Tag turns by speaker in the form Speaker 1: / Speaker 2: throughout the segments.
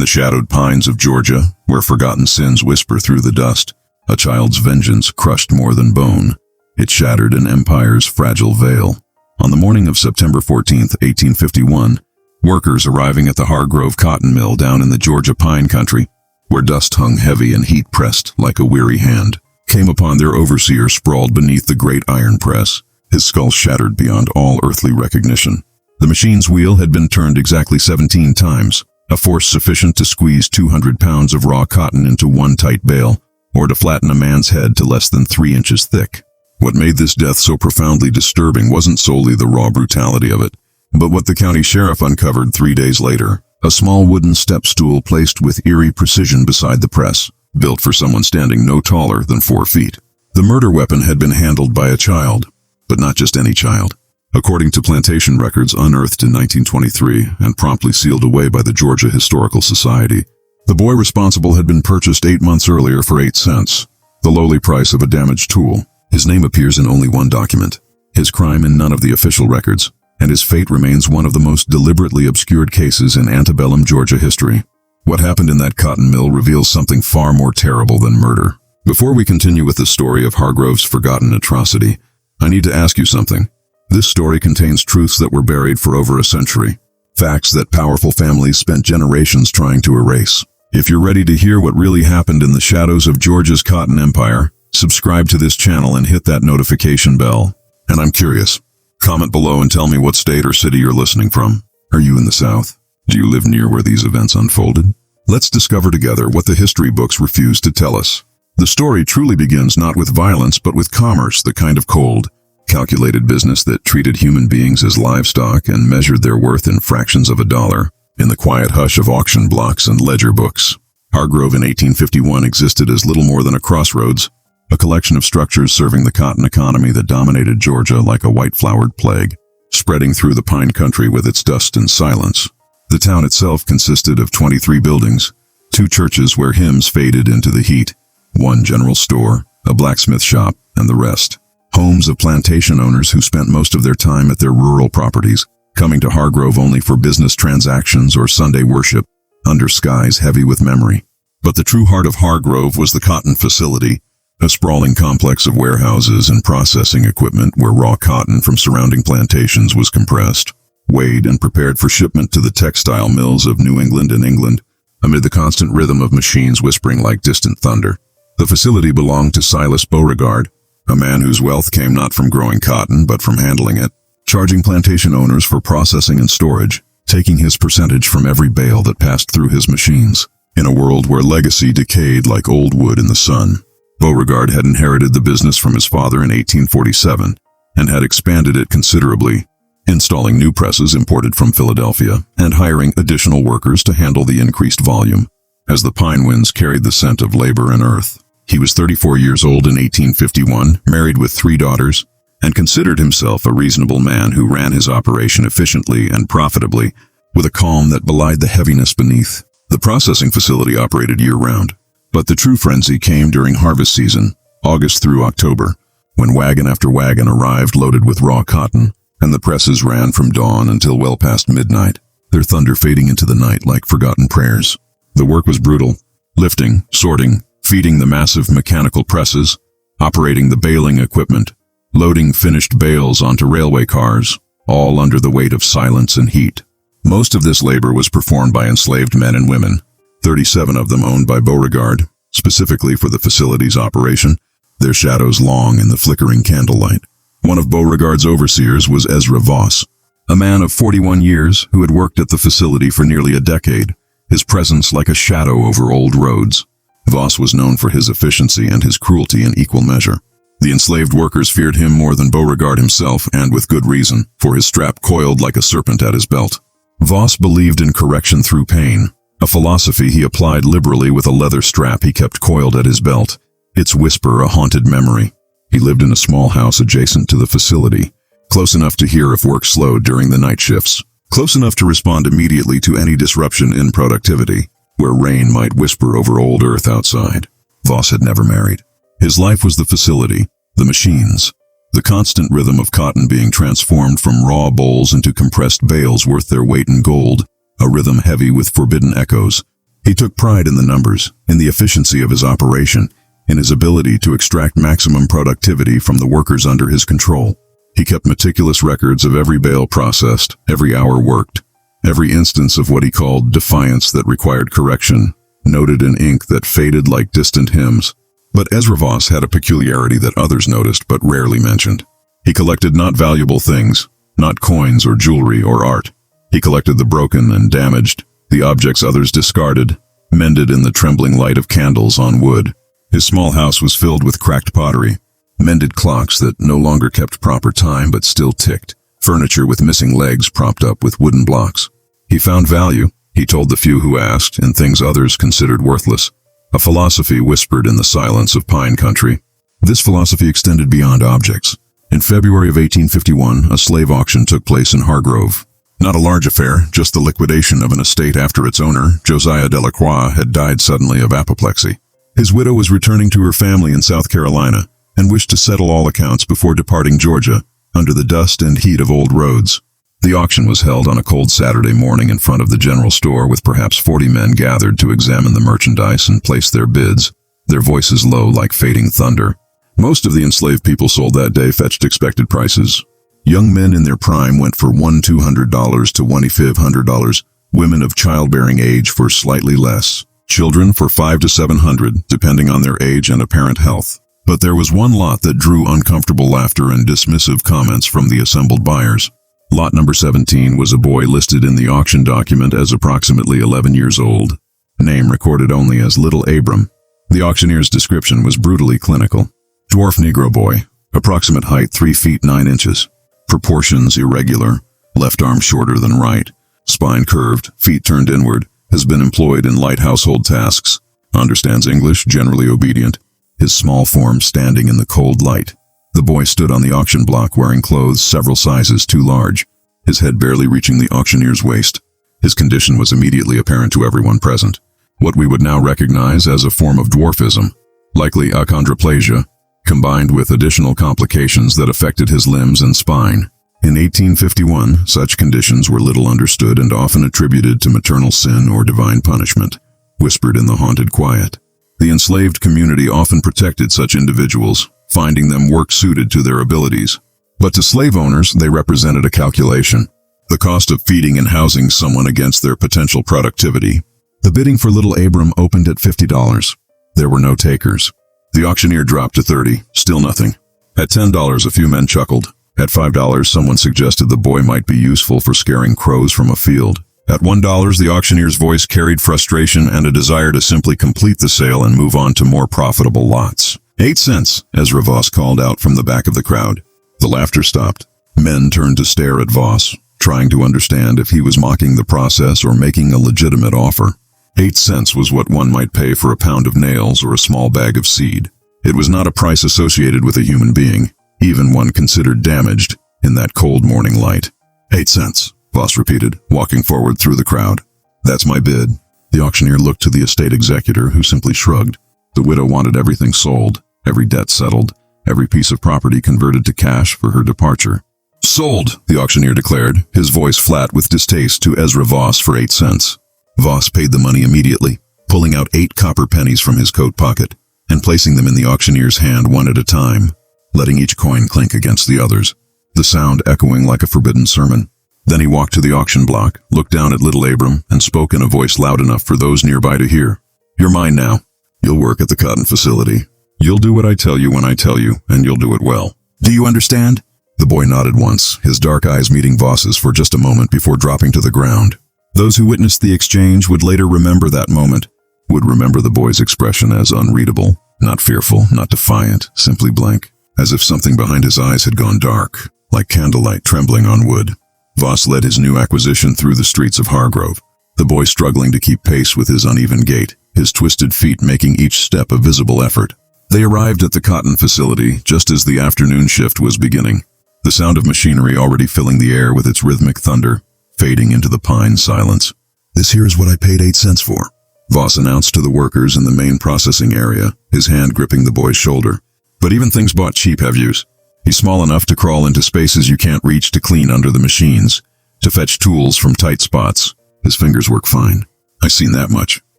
Speaker 1: the shadowed pines of Georgia, where forgotten sins whisper through the dust, a child's vengeance crushed more than bone. It shattered an empire's fragile veil. On the morning of September 14, 1851, workers arriving at the Hargrove cotton mill down in the Georgia pine country, where dust hung heavy and heat pressed like a weary hand, came upon their overseer sprawled beneath the great iron press, his skull shattered beyond all earthly recognition. The machine's wheel had been turned exactly 17 times, a force sufficient to squeeze 200 pounds of raw cotton into one tight bale, or to flatten a man's head to less than 3 inches thick. What made this death so profoundly disturbing wasn't solely the raw brutality of it, but what the county sheriff uncovered 3 days later, a small wooden step stool placed with eerie precision beside the press, built for someone standing no taller than 4 feet. The murder weapon had been handled by a child, but not just any child. According to plantation records unearthed in 1923 and promptly sealed away by the Georgia Historical Society, the boy responsible had been purchased 8 months earlier for 8 cents, the lowly price of a damaged tool. His name appears in only one document, his crime in none of the official records, and his fate remains one of the most deliberately obscured cases in Antebellum Georgia history. What happened in that cotton mill reveals something far more terrible than murder. Before we continue with the story of Hargrove's forgotten atrocity, I need to ask you something. This story contains truths that were buried for over a century, facts that powerful families spent generations trying to erase. If you're ready to hear what really happened in the shadows of Georgia's cotton empire, subscribe to this channel and hit that notification bell. And I'm curious, comment below and tell me what state or city you're listening from. Are you in the South? Do you live near where these events unfolded? Let's discover together what the history books refuse to tell us. The story truly begins not with violence but with commerce, the kind of cold, calculated business that treated human beings as livestock and measured their worth in fractions of a dollar, in the quiet hush of auction blocks and ledger books. Hargrove in 1851 existed as little more than a crossroads, a collection of structures serving the cotton economy that dominated Georgia like a white-flowered plague, spreading through the pine country with its dust and silence. The town itself consisted of 23 buildings, 2 churches where hymns faded into the heat, 1 general store, a blacksmith shop, and the rest. Homes of plantation owners who spent most of their time at their rural properties, coming to Hargrove only for business transactions or Sunday worship, under skies heavy with memory. But the true heart of Hargrove was the cotton facility, a sprawling complex of warehouses and processing equipment where raw cotton from surrounding plantations was compressed, weighed and prepared for shipment to the textile mills of New England and England, amid the constant rhythm of machines whispering like distant thunder. The facility belonged to Silas Beauregard, a man whose wealth came not from growing cotton but from handling it, charging plantation owners for processing and storage, taking his percentage from every bale that passed through his machines. In a world where legacy decayed like old wood in the sun, Beauregard had inherited the business from his father in 1847 and had expanded it considerably, installing new presses imported from Philadelphia and hiring additional workers to handle the increased volume, as the pine winds carried the scent of labor and earth. He was 34 years old in 1851, married with 3 daughters, and considered himself a reasonable man who ran his operation efficiently and profitably, with a calm that belied the heaviness beneath. The processing facility operated year-round, but the true frenzy came during harvest season, August through October, when wagon after wagon arrived loaded with raw cotton, and the presses ran from dawn until well past midnight, their thunder fading into the night like forgotten prayers. The work was brutal, lifting, sorting, feeding the massive mechanical presses, operating the baling equipment, loading finished bales onto railway cars, all under the weight of silence and heat. Most of this labor was performed by enslaved men and women, 37 of them owned by Beauregard, specifically for the facility's operation, their shadows long in the flickering candlelight. One of Beauregard's overseers was Ezra Voss, a man of 41 years who had worked at the facility for nearly a decade, his presence like a shadow over old roads. Voss was known for his efficiency and his cruelty in equal measure. The enslaved workers feared him more than Beauregard himself, and with good reason, for his strap coiled like a serpent at his belt. Voss believed in correction through pain, a philosophy he applied liberally with a leather strap he kept coiled at his belt, its whisper a haunted memory. He lived in a small house adjacent to the facility, close enough to hear if work slowed during the night shifts, close enough to respond immediately to any disruption in productivity, where rain might whisper over old earth outside. Voss had never married. His life was the facility, the machines, the constant rhythm of cotton being transformed from raw bolls into compressed bales worth their weight in gold, a rhythm heavy with forbidden echoes, He took pride in the numbers, in the efficiency of his operation, in his ability to extract maximum productivity from the workers under his control. He kept meticulous records of every bale processed, every hour worked, every instance of what he called defiance that required correction, noted in ink that faded like distant hymns. But Ezra Voss had a peculiarity that others noticed but rarely mentioned. He collected not valuable things, not coins or jewelry or art. He collected the broken and damaged, the objects others discarded, mended in the trembling light of candles on wood. His small house was filled with cracked pottery, mended clocks that no longer kept proper time but still ticked, furniture with missing legs propped up with wooden blocks. He found value, he told the few who asked, in things others considered worthless. A philosophy whispered in the silence of pine country. This philosophy extended beyond objects. In February of 1851, a slave auction took place in Hargrove. Not a large affair, just the liquidation of an estate after its owner, Josiah Delacroix, had died suddenly of apoplexy. His widow was returning to her family in South Carolina and wished to settle all accounts before departing Georgia, under the dust and heat of old roads. The auction was held on a cold Saturday morning in front of the general store, with perhaps 40 men gathered to examine the merchandise and place their bids, their voices low like fading thunder. Most of the enslaved people sold that day fetched expected prices. Young men in their prime went for $200 to $2,500, women of childbearing age for slightly less, children for $500 to $700, depending on their age and apparent health. But there was one lot that drew uncomfortable laughter and dismissive comments from the assembled buyers. Lot number 17 was a boy listed in the auction document as approximately 11 years old. Name recorded only as Little Abram. The auctioneer's description was brutally clinical. Dwarf Negro boy, approximate height 3 feet 9 inches. Proportions irregular, left arm shorter than right, spine curved, feet turned inward, has been employed in light household tasks, understands English, generally obedient, his small form standing in the cold light. The boy stood on the auction block wearing clothes several sizes too large, his head barely reaching the auctioneer's waist. His condition was immediately apparent to everyone present. What we would now recognize as a form of dwarfism, likely achondroplasia, combined with additional complications that affected his limbs and spine. In 1851, such conditions were little understood and often attributed to maternal sin or divine punishment, whispered in the haunted quiet. The enslaved community often protected such individuals, finding them work suited to their abilities. But to slave owners, they represented a calculation. The cost of feeding and housing someone against their potential productivity. The bidding for Little Abram opened at $50. There were no takers. The auctioneer dropped to $30, still nothing. At $10, a few men chuckled. At $5, someone suggested the boy might be useful for scaring crows from a field. At $1, the auctioneer's voice carried frustration and a desire to simply complete the sale and move on to more profitable lots. 8 cents, Ezra Voss called out from the back of the crowd. The laughter stopped. Men turned to stare at Voss, trying to understand if he was mocking the process or making a legitimate offer. 8 cents was what one might pay for a pound of nails or a small bag of seed. It was not a price associated with a human being, even one considered damaged, in that cold morning light. 8 cents, Voss repeated, walking forward through the crowd. That's my bid. The auctioneer looked to the estate executor, who simply shrugged. The widow wanted everything sold, every debt settled, every piece of property converted to cash for her departure. Sold, the auctioneer declared, his voice flat with distaste, to Ezra Voss for 8 cents. Voss paid the money immediately, pulling out 8 copper pennies from his coat pocket and placing them in the auctioneer's hand one at a time, letting each coin clink against the others, the sound echoing like a forbidden sermon. Then he walked to the auction block, looked down at Little Abram, and spoke in a voice loud enough for those nearby to hear. You're mine now. You'll work at the cotton facility. You'll do what I tell you when I tell you, and you'll do it well. Do you understand? The boy nodded once, his dark eyes meeting Voss's for just a moment before dropping to the ground. Those who witnessed the exchange would later remember that moment, would remember the boy's expression as unreadable, not fearful, not defiant, simply blank, as if something behind his eyes had gone dark, like candlelight trembling on wood. Voss led his new acquisition through the streets of Hargrove, the boy struggling to keep pace with his uneven gait, his twisted feet making each step a visible effort. They arrived at the cotton facility just as the afternoon shift was beginning, the sound of machinery already filling the air with its rhythmic thunder, fading into the pine silence. This here is what I paid 8 cents for, Voss announced to the workers in the main processing area, his hand gripping the boy's shoulder. But even things bought cheap have use. He's small enough to crawl into spaces you can't reach, to clean under the machines, to fetch tools from tight spots. His fingers work fine. I've seen that much,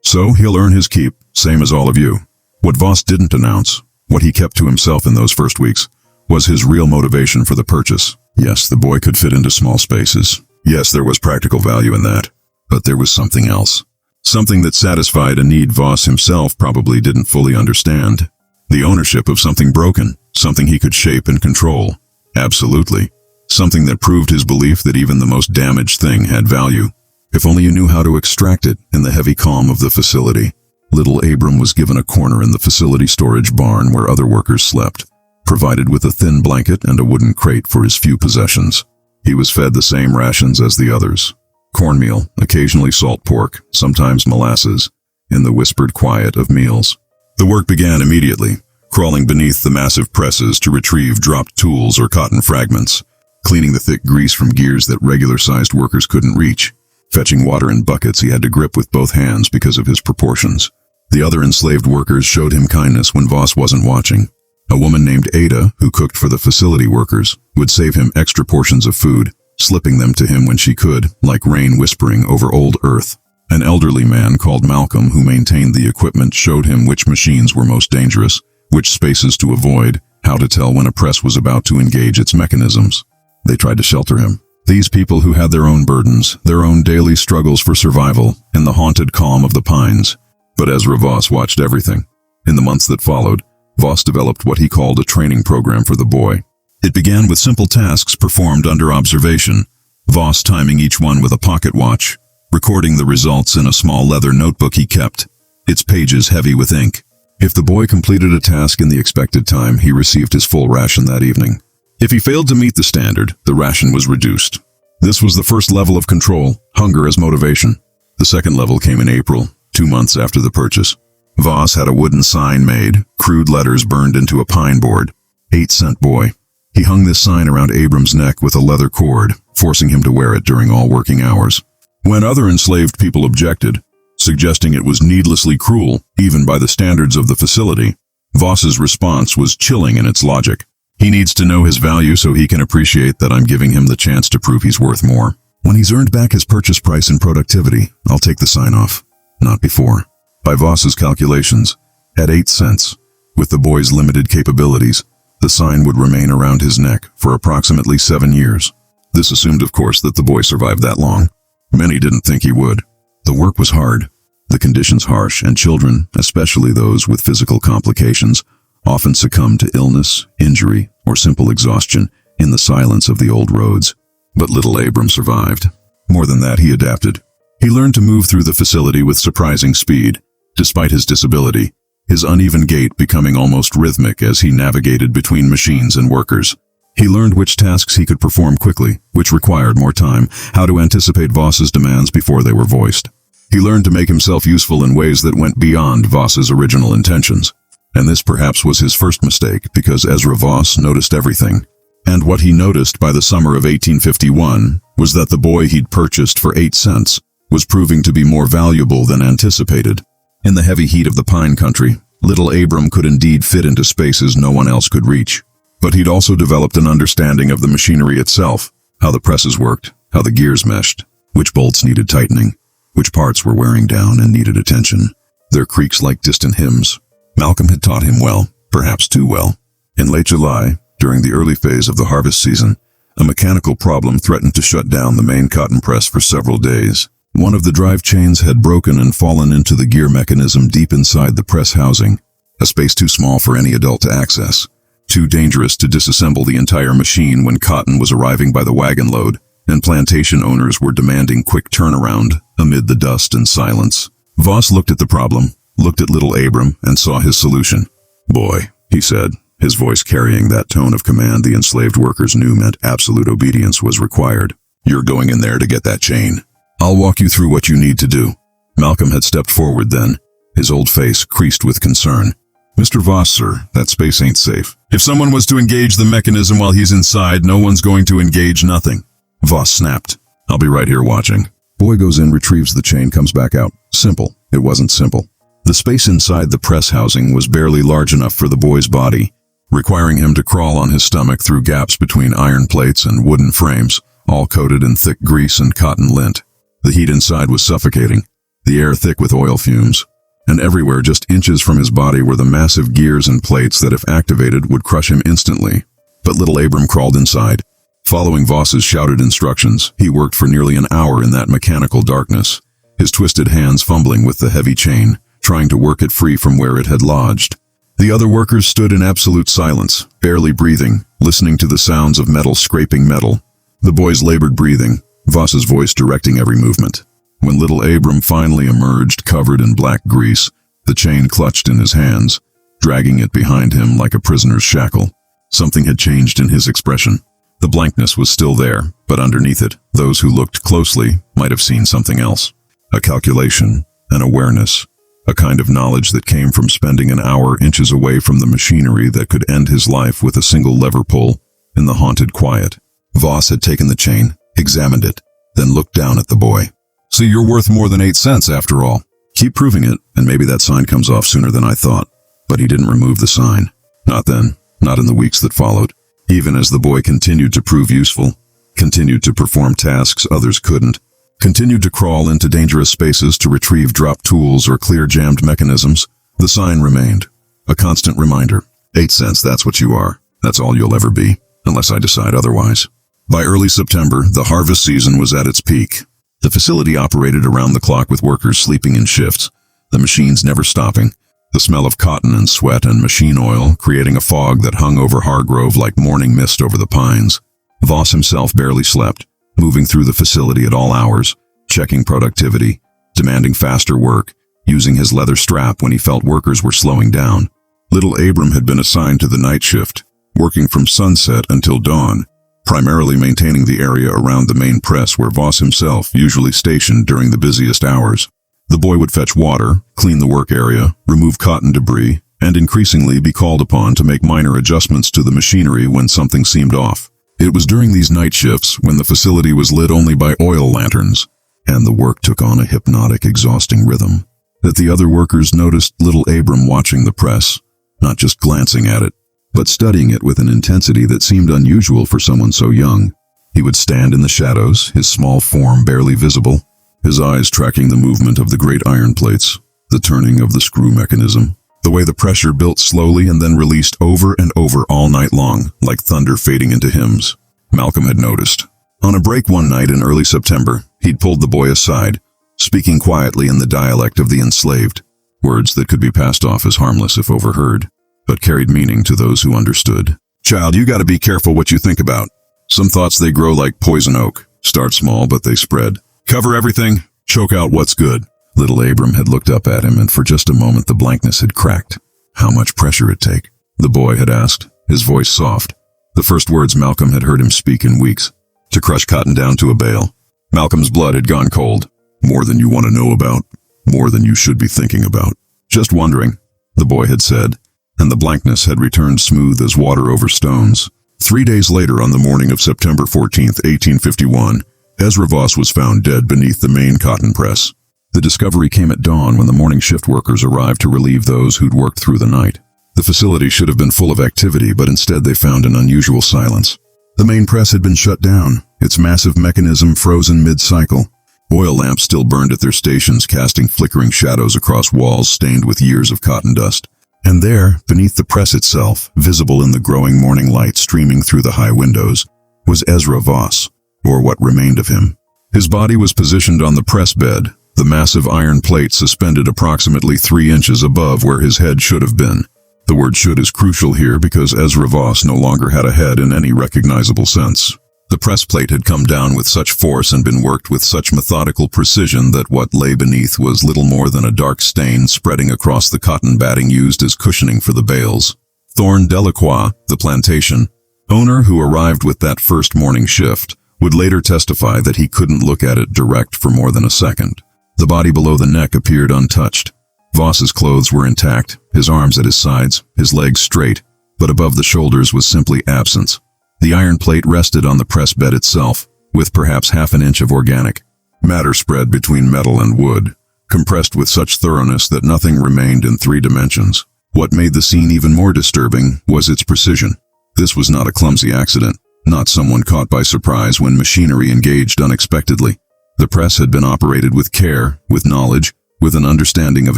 Speaker 1: So he'll earn his keep, same as all of you. What Voss didn't announce, what he kept to himself in those first weeks, was his real motivation for the purchase. Yes, the boy could fit into small spaces. Yes, there was practical value in that. But there was something else. Something that satisfied a need Voss himself probably didn't fully understand. The ownership of something broken, something he could shape and control. Absolutely. Something that proved his belief that even the most damaged thing had value. If only you knew how to extract it in the heavy calm of the facility. Little Abram was given a corner in the facility storage barn where other workers slept, provided with a thin blanket and a wooden crate for his few possessions. He was fed the same rations as the others. Cornmeal, occasionally salt pork, sometimes molasses, in the whispered quiet of meals. The work began immediately, crawling beneath the massive presses to retrieve dropped tools or cotton fragments, cleaning the thick grease from gears that regular-sized workers couldn't reach. Fetching water in buckets he had to grip with both hands because of his proportions. The other enslaved workers showed him kindness when Voss wasn't watching. A woman named Ada, who cooked for the facility workers, would save him extra portions of food, slipping them to him when she could, like rain whispering over old earth. An elderly man called Malcolm, who maintained the equipment, showed him which machines were most dangerous, which spaces to avoid, how to tell when a press was about to engage its mechanisms. They tried to shelter him. These people who had their own burdens, their own daily struggles for survival, in the haunted calm of the pines. But Ezra Voss watched everything. In the months that followed, Voss developed what he called a training program for the boy. It began with simple tasks performed under observation, Voss timing each one with a pocket watch, recording the results in a small leather notebook he kept, its pages heavy with ink. If the boy completed a task in the expected time, he received his full ration that evening. If he failed to meet the standard, the ration was reduced. This was the first level of control, hunger as motivation. The second level came in April, 2 months after the purchase. Voss had a wooden sign made, crude letters burned into a pine board. 8-cent boy. He hung this sign around Abram's neck with a leather cord, forcing him to wear it during all working hours. When other enslaved people objected, suggesting it was needlessly cruel, even by the standards of the facility, Voss's response was chilling in its logic. He needs to know his value so he can appreciate that I'm giving him the chance to prove he's worth more. When he's earned back his purchase price in productivity, I'll take the sign off. Not before. By Voss's calculations, at 8 cents, with the boy's limited capabilities, the sign would remain around his neck for approximately 7 years. This assumed, of course, that the boy survived that long. Many didn't think he would. The work was hard, the conditions harsh, and children, especially those with physical complications, often succumbed to illness, injury, or simple exhaustion in the silence of the old roads. But little Abram survived. More than that, he adapted. He learned to move through the facility with surprising speed. Despite his disability, his uneven gait becoming almost rhythmic as he navigated between machines and workers. He learned which tasks he could perform quickly, which required more time, how to anticipate Voss's demands before they were voiced. He learned to make himself useful in ways that went beyond Voss's original intentions. And this perhaps was his first mistake, because Ezra Voss noticed everything. And what he noticed by the summer of 1851 was that the boy he'd purchased for 8 cents was proving to be more valuable than anticipated. In the heavy heat of the pine country, little Abram could indeed fit into spaces no one else could reach. But he'd also developed an understanding of the machinery itself, how the presses worked, how the gears meshed, which bolts needed tightening, which parts were wearing down and needed attention. Their creaks like distant hymns. Malcolm had taught him well, perhaps too well. In late July, during the early phase of the harvest season, a mechanical problem threatened to shut down the main cotton press for several days. One of the drive chains had broken and fallen into the gear mechanism deep inside the press housing, a space too small for any adult to access, too dangerous to disassemble the entire machine when cotton was arriving by the wagon load, and plantation owners were demanding quick turnaround amid the dust and silence. Voss looked at the problem, looked at little Abram, and saw his solution. "Boy," he said, his voice carrying that tone of command the enslaved workers knew meant absolute obedience was required. "You're going in there to get that chain. I'll walk you through what you need to do." Malcolm had stepped forward then, his old face creased with concern. "Mr. Voss, sir, that space ain't safe. If someone was to engage the mechanism while he's inside, no one's going to engage nothing." Voss snapped. "I'll be right here watching." Boy goes in, retrieves the chain, comes back out. Simple. It wasn't simple. The space inside the press housing was barely large enough for the boy's body, requiring him to crawl on his stomach through gaps between iron plates and wooden frames, all coated in thick grease and cotton lint. The heat inside was suffocating. the air thick with oil fumes. And everywhere, just inches from his body, were the massive gears and plates that, if activated, would crush him instantly. But little Abram crawled inside. Following Voss's shouted instructions, he worked for nearly an hour in that mechanical darkness, his twisted hands fumbling with the heavy chain, trying to work it free from where it had lodged. The other workers stood in absolute silence, barely breathing, listening to the sounds of metal scraping metal. The boys labored breathing, Voss's voice directing every movement. When little Abram finally emerged, covered in black grease, the chain clutched in his hands, dragging it behind him like a prisoner's shackle. Something had changed in his expression. The blankness was still there, but underneath it, those who looked closely might have seen something else. A calculation, an awareness, a kind of knowledge that came from spending an hour inches away from the machinery that could end his life with a single lever pull in the haunted quiet. Voss had taken the chain, examined it, then looked down at the boy. "So you're worth more than 8 cents after all. Keep proving it, and maybe that sign comes off sooner than I thought." But he didn't remove the sign. Not then, not in the weeks that followed. Even as the boy continued to prove useful, continued to perform tasks others couldn't, continued to crawl into dangerous spaces to retrieve dropped tools or clear jammed mechanisms, the sign remained. A constant reminder. 8 cents, that's what you are. That's all you'll ever be, unless I decide otherwise. By early September, the harvest season was at its peak. The facility operated around the clock with workers sleeping in shifts, the machines never stopping, the smell of cotton and sweat and machine oil creating a fog that hung over Hargrove like morning mist over the pines. Voss himself barely slept, moving through the facility at all hours, checking productivity, demanding faster work, using his leather strap when he felt workers were slowing down. Little Abram had been assigned to the night shift, working from sunset until dawn, primarily maintaining the area around the main press where Voss himself usually stationed during the busiest hours. The boy would fetch water, clean the work area, remove cotton debris, and increasingly be called upon to make minor adjustments to the machinery when something seemed off. It was during these night shifts, when the facility was lit only by oil lanterns, and the work took on a hypnotic, exhausting rhythm, that the other workers noticed little Abram watching the press, not just glancing at it, but studying it with an intensity that seemed unusual for someone so young. He would stand in the shadows, his small form barely visible, his eyes tracking the movement of the great iron plates, the turning of the screw mechanism, the way the pressure built slowly and then released over and over all night long, like thunder fading into hymns. Malcolm had noticed. On a break one night in early September, he'd pulled the boy aside, speaking quietly in the dialect of the enslaved, words that could be passed off as harmless if overheard, but carried meaning to those who understood. "Child, you gotta be careful what you think about. Some thoughts, they grow like poison oak, start small but they spread. Cover everything, choke out what's good." Little Abram had looked up at him, and for just a moment the blankness had cracked. How much pressure it'd take? The boy had asked, his voice soft. The first words Malcolm had heard him speak in weeks. To crush cotton down to a bale. Malcolm's blood had gone cold. "More than you want to know about. More than you should be thinking about." "Just wondering," the boy had said, and the blankness had returned smooth as water over stones. 3 days later, on the morning of September 14th, 1851, Ezra Voss was found dead beneath the main cotton press. The discovery came at dawn when the morning shift workers arrived to relieve those who'd worked through the night. The facility should have been full of activity, but instead they found an unusual silence. The main press had been shut down, its massive mechanism frozen mid-cycle. Oil lamps still burned at their stations, casting flickering shadows across walls stained with years of cotton dust. And there, beneath the press itself, visible in the growing morning light streaming through the high windows, was Ezra Voss, or what remained of him. His body was positioned on the press bed, the massive iron plate suspended approximately 3 inches above where his head should have been. The word "should" is crucial here because Ezra Voss no longer had a head in any recognizable sense. The press plate had come down with such force and been worked with such methodical precision that what lay beneath was little more than a dark stain spreading across the cotton batting used as cushioning for the bales. Thorne Delacroix, the plantation owner who arrived with that first morning shift, would later testify that he couldn't look at it direct for more than a second. The body below the neck appeared untouched. Voss's clothes were intact, his arms at his sides, his legs straight, but above the shoulders was simply absence. The iron plate rested on the press bed itself, with perhaps half an inch of organic matter spread between metal and wood, compressed with such thoroughness that nothing remained in 3 dimensions. What made the scene even more disturbing was its precision. This was not a clumsy accident, not someone caught by surprise when machinery engaged unexpectedly. The press had been operated with care, with knowledge, with an understanding of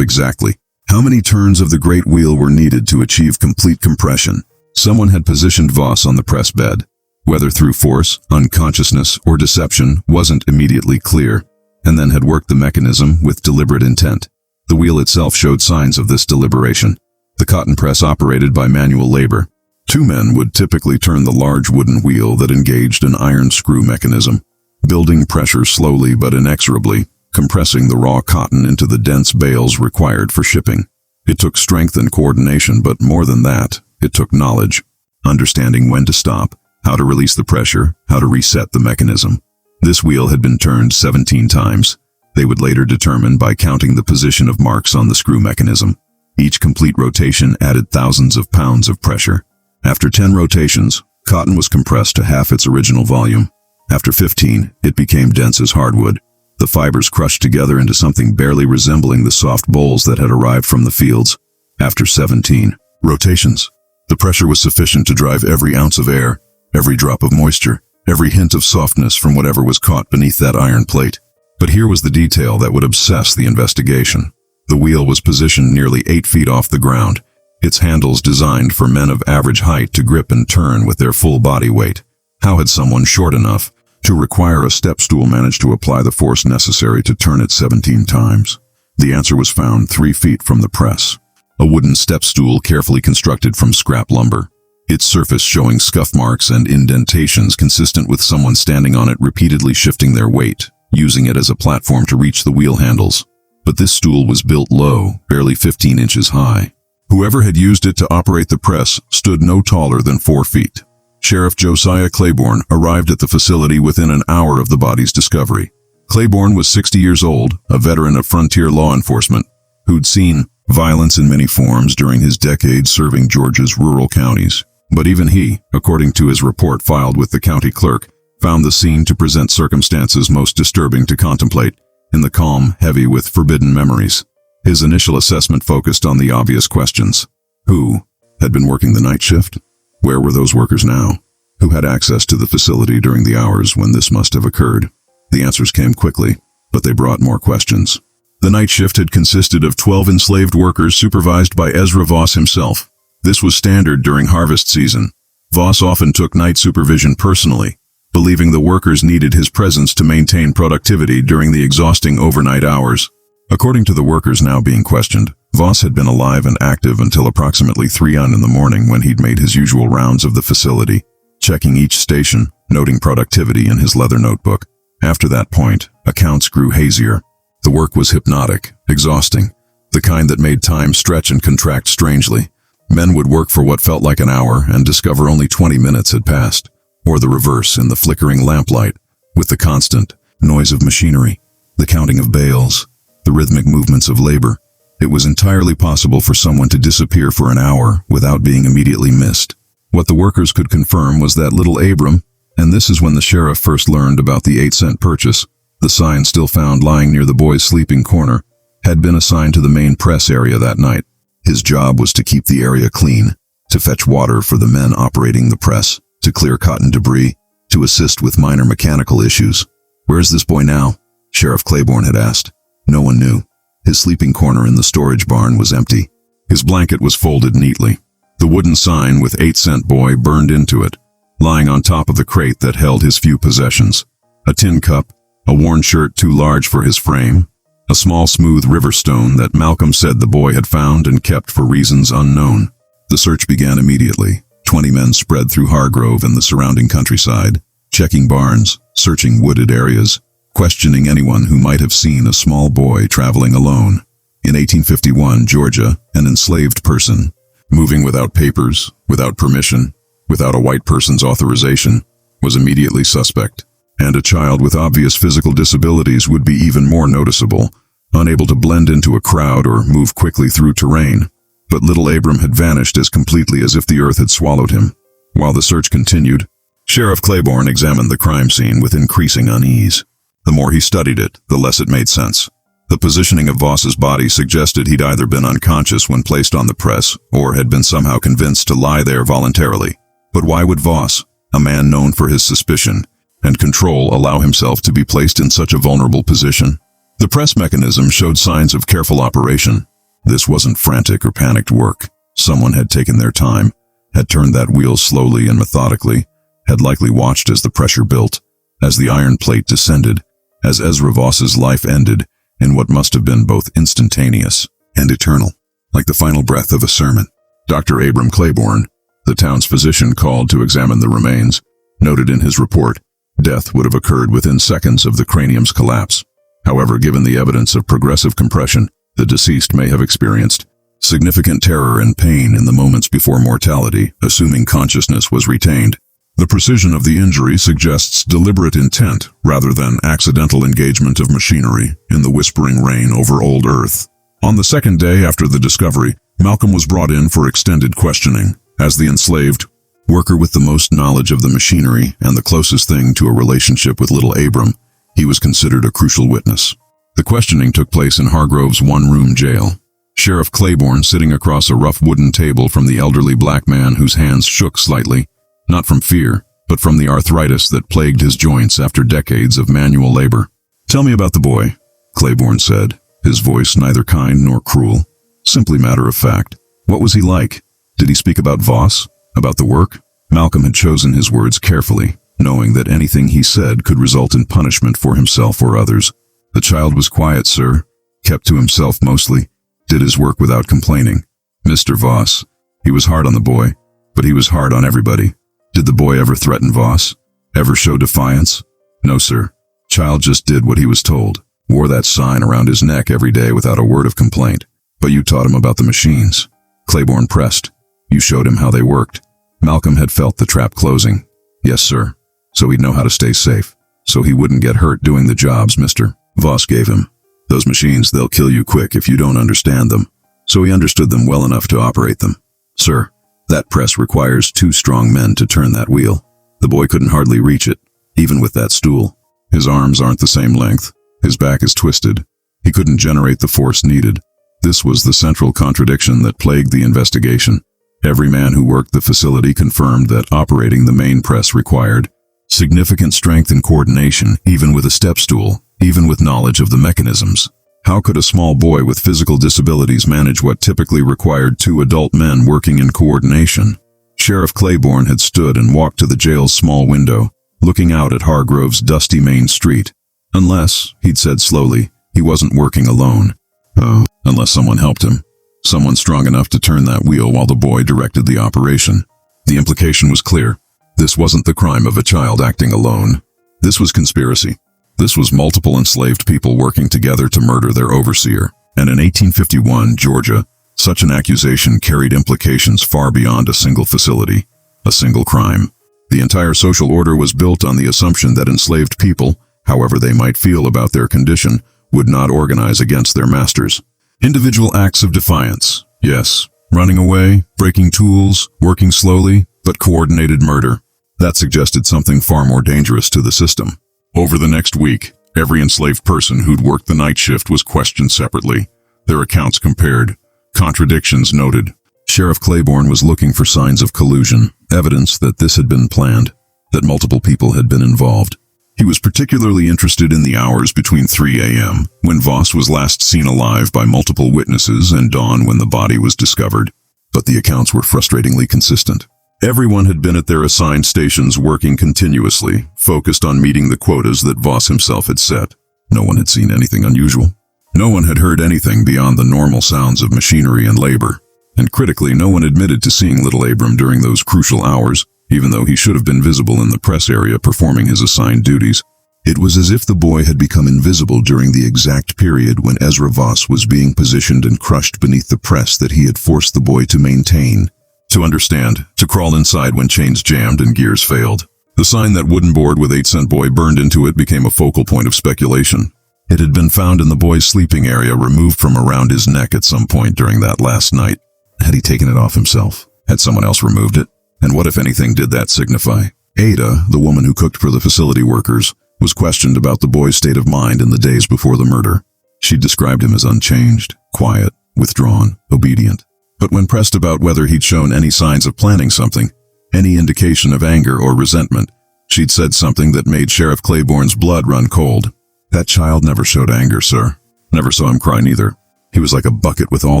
Speaker 1: exactly how many turns of the great wheel were needed to achieve complete compression. Someone had positioned Voss on the press bed. Whether through force, unconsciousness, or deception wasn't immediately clear, and then had worked the mechanism with deliberate intent. The wheel itself showed signs of this deliberation. The cotton press operated by manual labor. Two men would typically turn the large wooden wheel that engaged an iron screw mechanism, building pressure slowly but inexorably, compressing the raw cotton into the dense bales required for shipping. It took strength and coordination, but more than that, it took knowledge, understanding when to stop, how to release the pressure, how to reset the mechanism. This wheel had been turned 17 times. They would later determine by counting the position of marks on the screw mechanism. Each complete rotation added thousands of pounds of pressure. After 10 rotations, cotton was compressed to half its original volume. After 15, it became dense as hardwood. The fibers crushed together into something barely resembling the soft bolls that had arrived from the fields. After 17 rotations, the pressure was sufficient to drive every ounce of air, every drop of moisture, every hint of softness from whatever was caught beneath that iron plate. But here was the detail that would obsess the investigation. The wheel was positioned nearly 8 feet off the ground, its handles designed for men of average height to grip and turn with their full body weight. How had someone short enough to require a step stool managed to apply the force necessary to turn it 17 times? The answer was found 3 feet from the press. A wooden step stool carefully constructed from scrap lumber, its surface showing scuff marks and indentations consistent with someone standing on it repeatedly shifting their weight, using it as a platform to reach the wheel handles. But this stool was built low, barely 15 inches high. Whoever had used it to operate the press stood no taller than 4 feet. Sheriff Josiah Claiborne arrived at the facility within an hour of the body's discovery. Claiborne was 60 years old, a veteran of frontier law enforcement, who'd seen violence in many forms during his decades serving Georgia's rural counties. But even he, according to his report filed with the county clerk, found the scene to present circumstances most disturbing to contemplate, in the calm heavy with forbidden memories. His initial assessment focused on the obvious questions. Who had been working the night shift? Where were those workers now? Who had access to the facility during the hours when this must have occurred? The answers came quickly, but they brought more questions. The night shift had consisted of 12 enslaved workers supervised by Ezra Voss himself. This was standard during harvest season. Voss often took night supervision personally, believing the workers needed his presence to maintain productivity during the exhausting overnight hours. According to the workers now being questioned, Voss had been alive and active until approximately 3 in the morning when he'd made his usual rounds of the facility, checking each station, noting productivity in his leather notebook. After that point, accounts grew hazier. The work was hypnotic, exhausting, the kind that made time stretch and contract strangely. Men would work for what felt like an hour and discover only 20 minutes had passed, or the reverse in the flickering lamplight, with the constant noise of machinery, the counting of bales, the rhythmic movements of labor. It was entirely possible for someone to disappear for an hour without being immediately missed. What the workers could confirm was that little Abram, and this is when the sheriff first learned about the 8-cent purchase, the sign still found lying near the boy's sleeping corner, had been assigned to the main press area that night. His job was to keep the area clean, to fetch water for the men operating the press, to clear cotton debris, to assist with minor mechanical issues. "Where's this boy now?" Sheriff Claiborne had asked. No one knew. His sleeping corner in the storage barn was empty. His blanket was folded neatly. The wooden sign with 8-cent boy burned into it, lying on top of the crate that held his few possessions. A tin cup, a worn shirt too large for his frame, a small smooth river stone that Malcolm said the boy had found and kept for reasons unknown. The search began immediately. 20 men spread through Hargrove and the surrounding countryside, checking barns, searching wooded areas, questioning anyone who might have seen a small boy traveling alone. In 1851, Georgia, an enslaved person, moving without papers, without permission, without a white person's authorization, was immediately suspect. And a child with obvious physical disabilities would be even more noticeable, unable to blend into a crowd or move quickly through terrain. But little Abram had vanished as completely as if the earth had swallowed him. While the search continued, Sheriff Claiborne examined the crime scene with increasing unease. The more he studied it, the less it made sense. The positioning of Voss's body suggested he'd either been unconscious when placed on the press, or had been somehow convinced to lie there voluntarily. But why would Voss, a man known for his suspicion, and control allow himself to be placed in such a vulnerable position? The press mechanism showed signs of careful operation. This wasn't frantic or panicked work. Someone had taken their time, had turned that wheel slowly and methodically, had likely watched as the pressure built, as the iron plate descended, as Ezra Voss's life ended in what must have been both instantaneous and eternal, like the final breath of a sermon. Dr. Abram Claiborne, the town's physician called to examine the remains, noted in his report, death would have occurred within seconds of the cranium's collapse. However, given the evidence of progressive compression, the deceased may have experienced significant terror and pain in the moments before mortality, assuming consciousness was retained. The precision of the injury suggests deliberate intent rather than accidental engagement of machinery in the whispering rain over old Earth. On the second day after the discovery, Malcolm was brought in for extended questioning. As the enslaved worker with the most knowledge of the machinery and the closest thing to a relationship with little Abram, he was considered a crucial witness. The questioning took place in Hargrove's one-room jail. Sheriff Claiborne, sitting across a rough wooden table from the elderly black man whose hands shook slightly, not from fear, but from the arthritis that plagued his joints after decades of manual labor. "Tell me about the boy," Claiborne said, his voice neither kind nor cruel, simply matter of fact. "What was he like? Did he speak about Voss? About the work?" Malcolm had chosen his words carefully, knowing that anything he said could result in punishment for himself or others. "The child was quiet, sir. Kept to himself mostly. Did his work without complaining. Mr. Voss. He was hard on the boy, but he was hard on everybody. Did the boy ever threaten Voss? Ever show defiance? No, sir. Child just did what he was told. Wore that sign around his neck every day without a word of complaint. But you taught him about the machines." Claiborne pressed. "You showed him how they worked." Malcolm had felt the trap closing. "Yes, sir. So he'd know how to stay safe. So he wouldn't get hurt doing the jobs Mr. Voss gave him. Those machines, they'll kill you quick if you don't understand them. So he understood them well enough to operate them. Sir, that press requires 2 strong men to turn that wheel. The boy couldn't hardly reach it, even with that stool. His arms aren't the same length. His back is twisted. He couldn't generate the force needed." This was the central contradiction that plagued the investigation. Every man who worked the facility confirmed that operating the main press required significant strength and coordination, even with a step stool, even with knowledge of the mechanisms. How could a small boy with physical disabilities manage what typically required 2 adult men working in coordination? Sheriff Claiborne had stood and walked to the jail's small window, looking out at Hargrove's dusty main street. Unless, he'd said slowly, he wasn't working alone. Oh, unless someone helped him. Someone strong enough to turn that wheel while the boy directed the operation. The implication was clear. This wasn't the crime of a child acting alone. This was conspiracy. This was multiple enslaved people working together to murder their overseer. And in 1851, Georgia, such an accusation carried implications far beyond a single facility, a single crime. The entire social order was built on the assumption that enslaved people, however they might feel about their condition, would not organize against their masters. Individual acts of defiance, yes. Running away, breaking tools, working slowly, but coordinated murder. That suggested something far more dangerous to the system. Over the next week, every enslaved person who'd worked the night shift was questioned separately, their accounts compared, contradictions noted. Sheriff Claiborne was looking for signs of collusion, evidence that this had been planned, that multiple people had been involved. He was particularly interested in the hours between 3 a.m., when Voss was last seen alive by multiple witnesses, and dawn when the body was discovered. But the accounts were frustratingly consistent. Everyone had been at their assigned stations working continuously, focused on meeting the quotas that Voss himself had set. No one had seen anything unusual. No one had heard anything beyond the normal sounds of machinery and labor. And critically, no one admitted to seeing little Abram during those crucial hours, even though he should have been visible in the press area performing his assigned duties. It was as if the boy had become invisible during the exact period when Ezra Voss was being positioned and crushed beneath the press that he had forced the boy to maintain. To understand, to crawl inside when chains jammed and gears failed. The sign that wooden board with 8-cent boy burned into it became a focal point of speculation. It had been found in the boy's sleeping area, removed from around his neck at some point during that last night. Had he taken it off himself? Had someone else removed it? And what, if anything, did that signify? Ada, the woman who cooked for the facility workers, was questioned about the boy's state of mind in the days before the murder. She described him as unchanged, quiet, withdrawn, obedient. But when pressed about whether he'd shown any signs of planning something, any indication of anger or resentment, She'd said something that made Sheriff Claiborne's blood run cold. "That child never showed anger, sir. Never saw him cry neither. He was like a bucket with all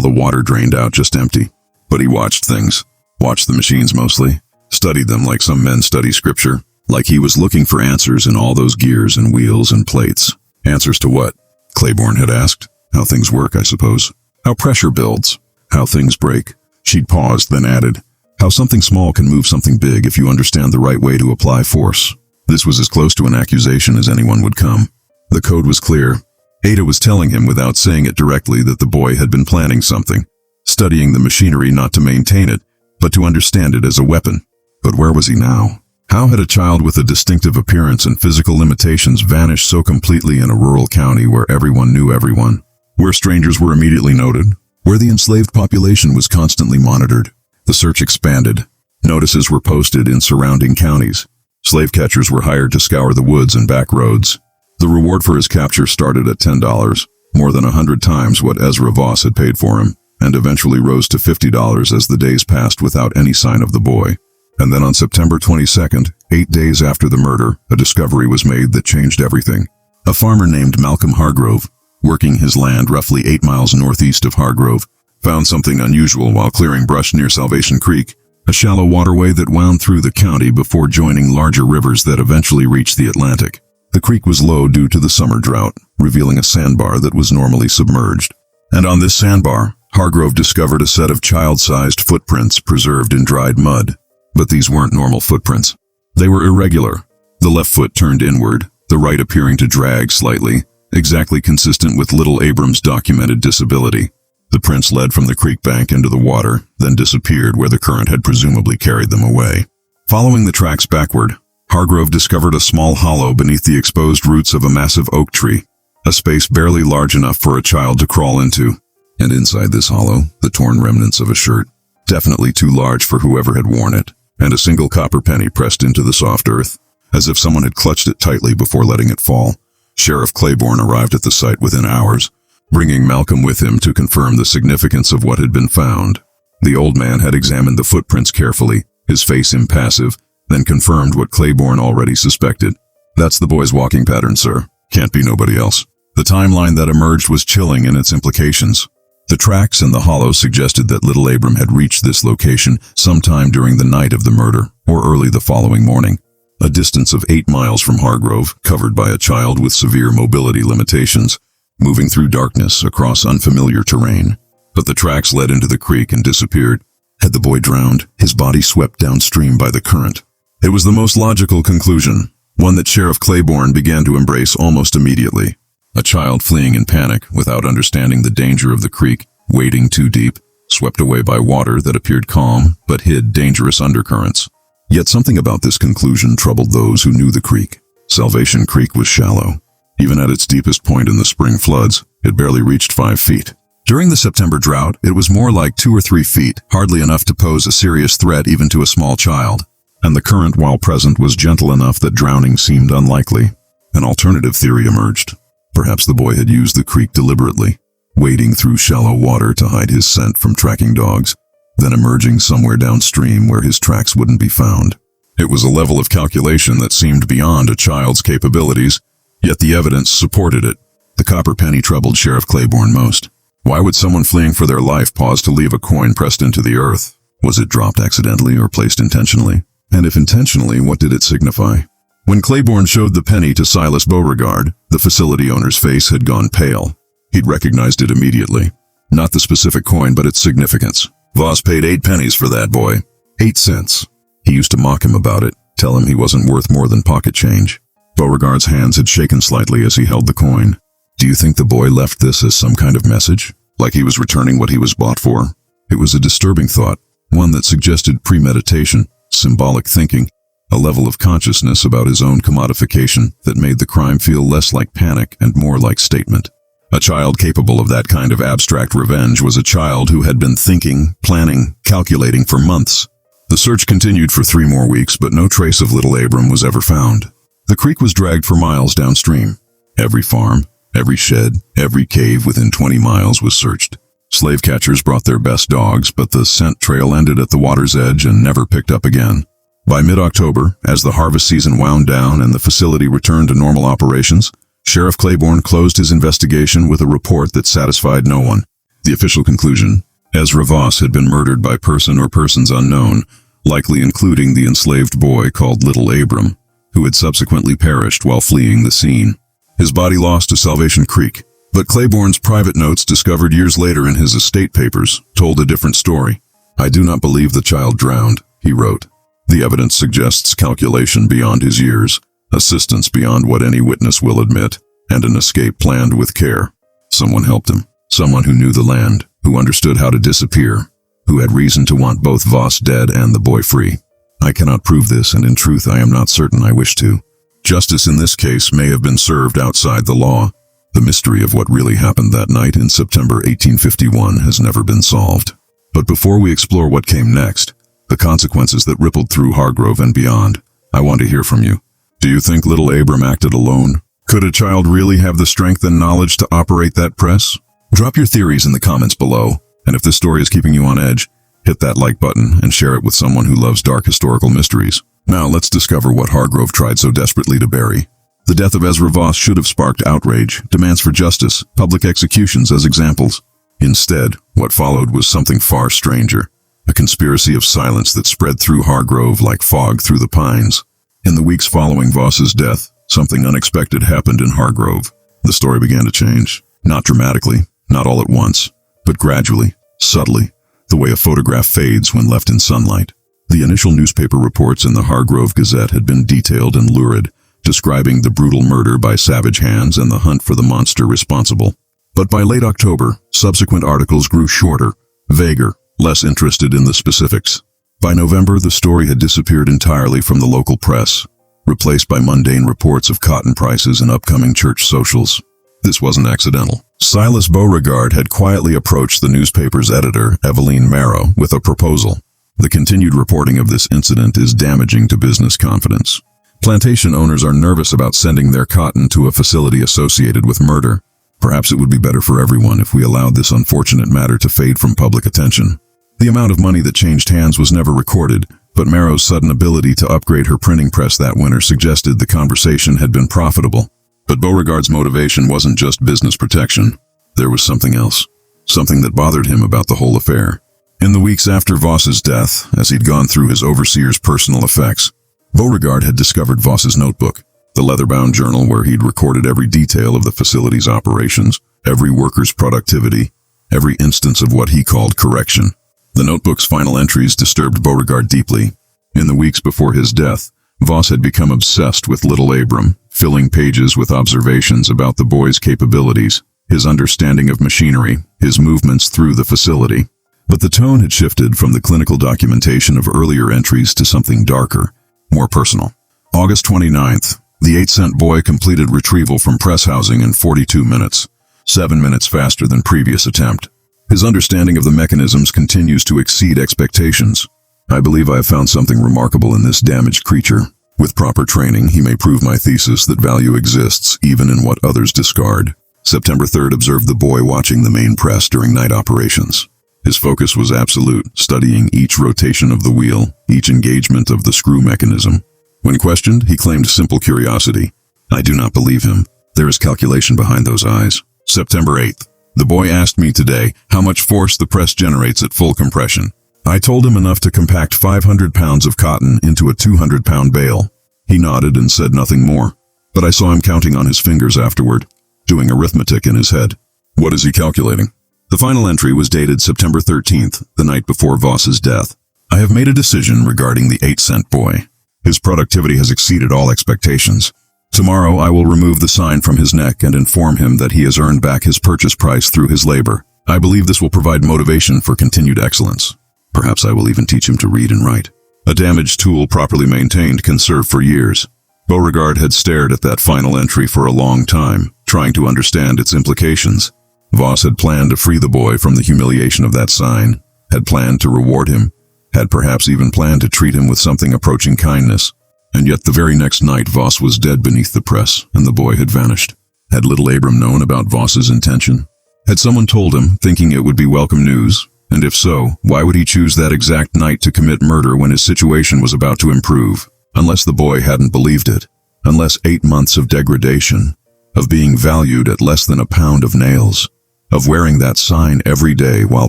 Speaker 1: the water drained out, just empty. But he watched things. Watched the machines mostly. Studied them like some men study scripture. Like he was looking for answers in all those gears and wheels and plates." "Answers to what?" Claiborne had asked. "How things work, I suppose. How pressure builds. How things break." She'd paused, then added, "How something small can move something big if you understand the right way to apply force." This was as close to an accusation as anyone would come. The code was clear. Ada was telling him without saying it directly that the boy had been planning something, studying the machinery not to maintain it, but to understand it as a weapon. But where was he now? How had a child with a distinctive appearance and physical limitations vanished so completely in a rural county where everyone knew everyone? Where strangers were immediately noted? Where the enslaved population was constantly monitored? The search expanded. Notices were posted in surrounding counties. Slave catchers were hired to scour the woods and back roads. The reward for his capture started at $10, more than 100 times what Ezra Voss had paid for him, and eventually rose to $50 as the days passed without any sign of the boy. And then on September 22nd, 8 days after the murder, a discovery was made that changed everything. A farmer named Malcolm Hargrove, working his land roughly 8 miles northeast of Hargrove, found something unusual while clearing brush near Salvation Creek, a shallow waterway that wound through the county before joining larger rivers that eventually reached the Atlantic. The creek was low due to the summer drought, revealing a sandbar that was normally submerged. And on this sandbar, Hargrove discovered a set of child-sized footprints preserved in dried mud. But these weren't normal footprints. They were irregular. The left foot turned inward, the right appearing to drag slightly, exactly consistent with little Abram's documented disability. The prints led from the creek bank into the water, then disappeared where the current had presumably carried them away. Following the tracks backward, Hargrove discovered a small hollow beneath the exposed roots of a massive oak tree, a space barely large enough for a child to crawl into. And inside this hollow, the torn remnants of a shirt, definitely too large for whoever had worn it, and a single copper penny pressed into the soft earth, as if someone had clutched it tightly before letting it fall. Sheriff Claiborne arrived at the site within hours, bringing Malcolm with him to confirm the significance of what had been found. The old man had examined the footprints carefully, his face impassive, then confirmed what Claiborne already suspected. "That's the boy's walking pattern, sir. Can't be nobody else." The timeline that emerged was chilling in its implications. The tracks in the hollow suggested that little Abram had reached this location sometime during the night of the murder, or early the following morning. A distance of 8 miles from Hargrove, covered by a child with severe mobility limitations, moving through darkness across unfamiliar terrain. But the tracks led into the creek and disappeared. Had the boy drowned, his body swept downstream by the current? It was the most logical conclusion, one that Sheriff Claiborne began to embrace almost immediately. A child fleeing in panic, without understanding the danger of the creek, wading too deep, swept away by water that appeared calm but hid dangerous undercurrents. Yet something about this conclusion troubled those who knew the creek. Salvation Creek was shallow. Even at its deepest point in the spring floods, it barely reached 5 feet. During the September drought, it was more like 2 or 3 feet, hardly enough to pose a serious threat even to a small child. And the current, while present, was gentle enough that drowning seemed unlikely. An alternative theory emerged. Perhaps the boy had used the creek deliberately, wading through shallow water to hide his scent from tracking dogs, then emerging somewhere downstream where his tracks wouldn't be found. It was a level of calculation that seemed beyond a child's capabilities, yet the evidence supported it. The copper penny troubled Sheriff Claiborne most. Why would someone fleeing for their life pause to leave a coin pressed into the earth? Was it dropped accidentally or placed intentionally? And if intentionally, what did it signify? When Claiborne showed the penny to Silas Beauregard, the facility owner's face had gone pale. He'd recognized it immediately. Not the specific coin, but its significance. Voss paid 8 pennies for that boy. 8 cents. He used to mock him about it, tell him he wasn't worth more than pocket change. Beauregard's hands had shaken slightly as he held the coin. Do you think the boy left this as some kind of message? Like he was returning what he was bought for? It was a disturbing thought, one that suggested premeditation, symbolic thinking, a level of consciousness about his own commodification that made the crime feel less like panic and more like statement. A child capable of that kind of abstract revenge was a child who had been thinking, planning, calculating for months. The search continued for 3 more weeks, but no trace of little Abram was ever found. The creek was dragged for miles downstream. Every farm, every shed, every cave within 20 miles was searched. Slave catchers brought their best dogs, but the scent trail ended at the water's edge and never picked up again. By mid-October, as the harvest season wound down and the facility returned to normal operations, Sheriff Claiborne closed his investigation with a report that satisfied no one. The official conclusion: Ezra Voss had been murdered by person or persons unknown, likely including the enslaved boy called Little Abram, who had subsequently perished while fleeing the scene. His body lost to Salvation Creek, but Claiborne's private notes discovered years later in his estate papers told a different story. "I do not believe the child drowned," he wrote. "The evidence suggests calculation beyond his years, assistance beyond what any witness will admit, and an escape planned with care. Someone helped him, someone who knew the land, who understood how to disappear, who had reason to want both Voss dead and the boy free. I cannot prove this, and in truth I am not certain I wish to. Justice in this case may have been served outside the law. The mystery of what really happened that night in September 1851 has never been solved." But before we explore what came next, the consequences that rippled through Hargrove and beyond, I want to hear from you. Do you think little Abram acted alone? Could a child really have the strength and knowledge to operate that press? Drop your theories in the comments below, and if this story is keeping you on edge, hit that like button and share it with someone who loves dark historical mysteries. Now let's discover what Hargrove tried so desperately to bury. The death of Ezra Voss should have sparked outrage, demands for justice, public executions as examples. Instead, what followed was something far stranger. A conspiracy of silence that spread through Hargrove like fog through the pines. In the weeks following Voss's death, something unexpected happened in Hargrove. The story began to change. Not dramatically, not all at once, but gradually, subtly, the way a photograph fades when left in sunlight. The initial newspaper reports in the Hargrove Gazette had been detailed and lurid, describing the brutal murder by savage hands and the hunt for the monster responsible. But by late October, subsequent articles grew shorter, vaguer, less interested in the specifics. By November, the story had disappeared entirely from the local press, replaced by mundane reports of cotton prices and upcoming church socials. This wasn't accidental. Silas Beauregard had quietly approached the newspaper's editor, Eveline Marrow, with a proposal. The continued reporting of this incident is damaging to business confidence. Plantation owners are nervous about sending their cotton to a facility associated with murder. Perhaps it would be better for everyone if we allowed this unfortunate matter to fade from public attention. The amount of money that changed hands was never recorded, but Marrow's sudden ability to upgrade her printing press that winter suggested the conversation had been profitable. But Beauregard's motivation wasn't just business protection. There was something else, something that bothered him about the whole affair. In the weeks after Voss's death, as he'd gone through his overseer's personal effects, Beauregard had discovered Voss's notebook, the leather-bound journal where he'd recorded every detail of the facility's operations, every worker's productivity, every instance of what he called correction. The notebook's final entries disturbed Beauregard deeply. In the weeks before his death, Voss had become obsessed with little Abram, filling pages with observations about the boy's capabilities, his understanding of machinery, his movements through the facility. But the tone had shifted from the clinical documentation of earlier entries to something darker, more personal. August 29th, the 8-cent boy completed retrieval from press housing in 42 minutes, 7 minutes faster than previous attempt. His understanding of the mechanisms continues to exceed expectations. I believe I have found something remarkable in this damaged creature. With proper training, he may prove my thesis that value exists even in what others discard. September 3rd observed the boy watching the main press during night operations. His focus was absolute, studying each rotation of the wheel, each engagement of the screw mechanism. When questioned, he claimed simple curiosity. I do not believe him. There is calculation behind those eyes. September 8th. The boy asked me today how much force the press generates at full compression. I told him enough to compact 500 pounds of cotton into a 200-pound bale. He nodded and said nothing more, but I saw him counting on his fingers afterward, doing arithmetic in his head. What is he calculating? The final entry was dated September 13th, the night before Voss's death. I have made a decision regarding the 8-cent boy. His productivity has exceeded all expectations. Tomorrow I will remove the sign from his neck and inform him that he has earned back his purchase price through his labor. I believe this will provide motivation for continued excellence. Perhaps I will even teach him to read and write. A damaged tool properly maintained can serve for years. Beauregard had stared at that final entry for a long time, trying to understand its implications. Voss had planned to free the boy from the humiliation of that sign, had planned to reward him, had perhaps even planned to treat him with something approaching kindness. And yet the very next night Voss was dead beneath the press, and the boy had vanished. Had little Abram known about Voss's intention? Had someone told him, thinking it would be welcome news? And if so, why would he choose that exact night to commit murder when his situation was about to improve? Unless the boy hadn't believed it. Unless 8 months of degradation, of being valued at less than a pound of nails, of wearing that sign every day while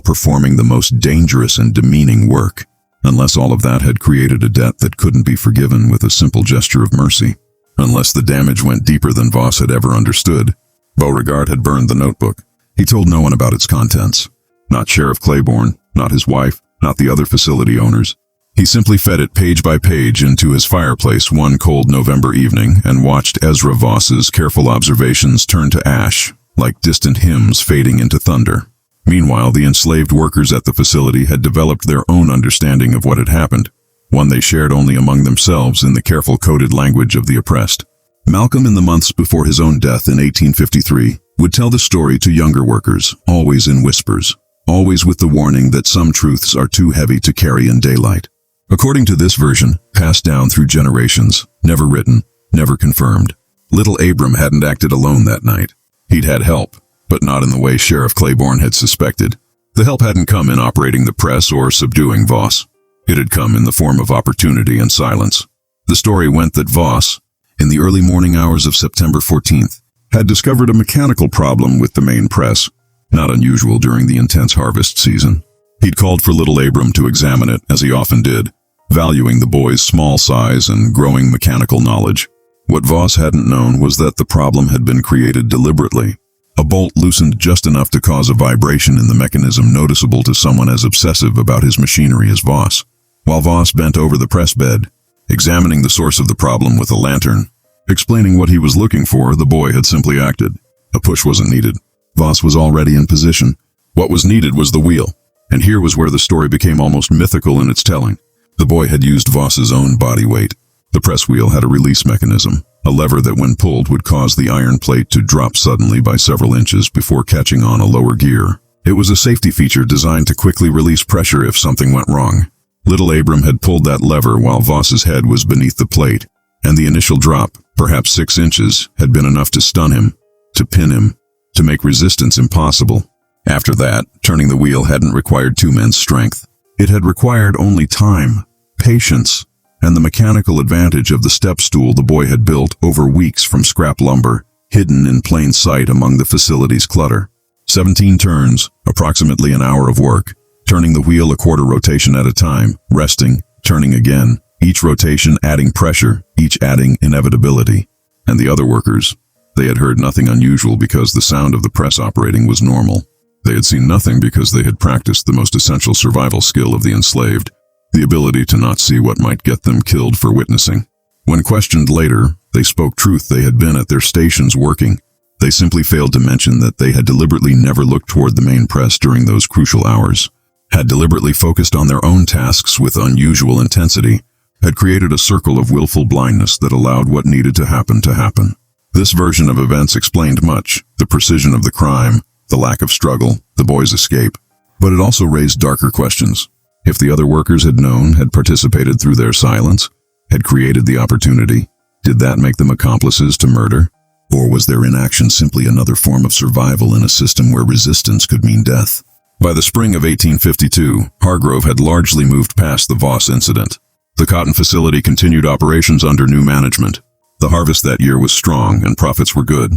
Speaker 1: performing the most dangerous and demeaning work. Unless all of that had created a debt that couldn't be forgiven with a simple gesture of mercy. Unless the damage went deeper than Voss had ever understood. Beauregard had burned the notebook. He told no one about its contents. Not Sheriff Claiborne, not his wife, not the other facility owners. He simply fed it page by page into his fireplace one cold November evening and watched Ezra Voss's careful observations turn to ash, like distant hymns fading into thunder. Meanwhile, the enslaved workers at the facility had developed their own understanding of what had happened, one they shared only among themselves in the careful coded language of the oppressed. Malcolm, in the months before his own death in 1853, would tell the story to younger workers, always in whispers, always with the warning that some truths are too heavy to carry in daylight. According to this version, passed down through generations, never written, never confirmed, little Abram hadn't acted alone that night. He'd had help, but not in the way Sheriff Claiborne had suspected. The help hadn't come in operating the press or subduing Voss. It had come in the form of opportunity and silence. The story went that Voss, in the early morning hours of September 14th, had discovered a mechanical problem with the main press, not unusual during the intense harvest season. He'd called for little Abram to examine it, as he often did, valuing the boy's small size and growing mechanical knowledge. What Voss hadn't known was that the problem had been created deliberately. A bolt loosened just enough to cause a vibration in the mechanism noticeable to someone as obsessive about his machinery as Voss. While Voss bent over the press bed, examining the source of the problem with a lantern, explaining what he was looking for, the boy had simply acted. A push wasn't needed. Voss was already in position. What was needed was the wheel. And here was where the story became almost mythical in its telling. The boy had used Voss's own body weight. The press wheel had a release mechanism, a lever that when pulled would cause the iron plate to drop suddenly by several inches before catching on a lower gear. It was a safety feature designed to quickly release pressure if something went wrong. Little Abram had pulled that lever while Voss's head was beneath the plate, and the initial drop, perhaps 6 inches, had been enough to stun him, to pin him, to make resistance impossible. After that, turning the wheel hadn't required 2 men's strength. It had required only time, patience, and the mechanical advantage of the step stool the boy had built over weeks from scrap lumber, hidden in plain sight among the facility's clutter. 17 turns, approximately an hour of work, turning the wheel a quarter rotation at a time, resting, turning again, each rotation adding pressure, each adding inevitability. And the other workers, they had heard nothing unusual because the sound of the press operating was normal. They had seen nothing because they had practiced the most essential survival skill of the enslaved, the ability to not see what might get them killed for witnessing. When questioned later, they spoke truth. They had been at their stations working. They simply failed to mention that they had deliberately never looked toward the main press during those crucial hours, had deliberately focused on their own tasks with unusual intensity, had created a circle of willful blindness that allowed what needed to happen to happen. This version of events explained much, the precision of the crime, the lack of struggle, the boy's escape. But it also raised darker questions. If the other workers had known, had participated through their silence, had created the opportunity, did that make them accomplices to murder? Or was their inaction simply another form of survival in a system where resistance could mean death? By the spring of 1852, Hargrove had largely moved past the Voss incident. The cotton facility continued operations under new management. The harvest that year was strong and profits were good.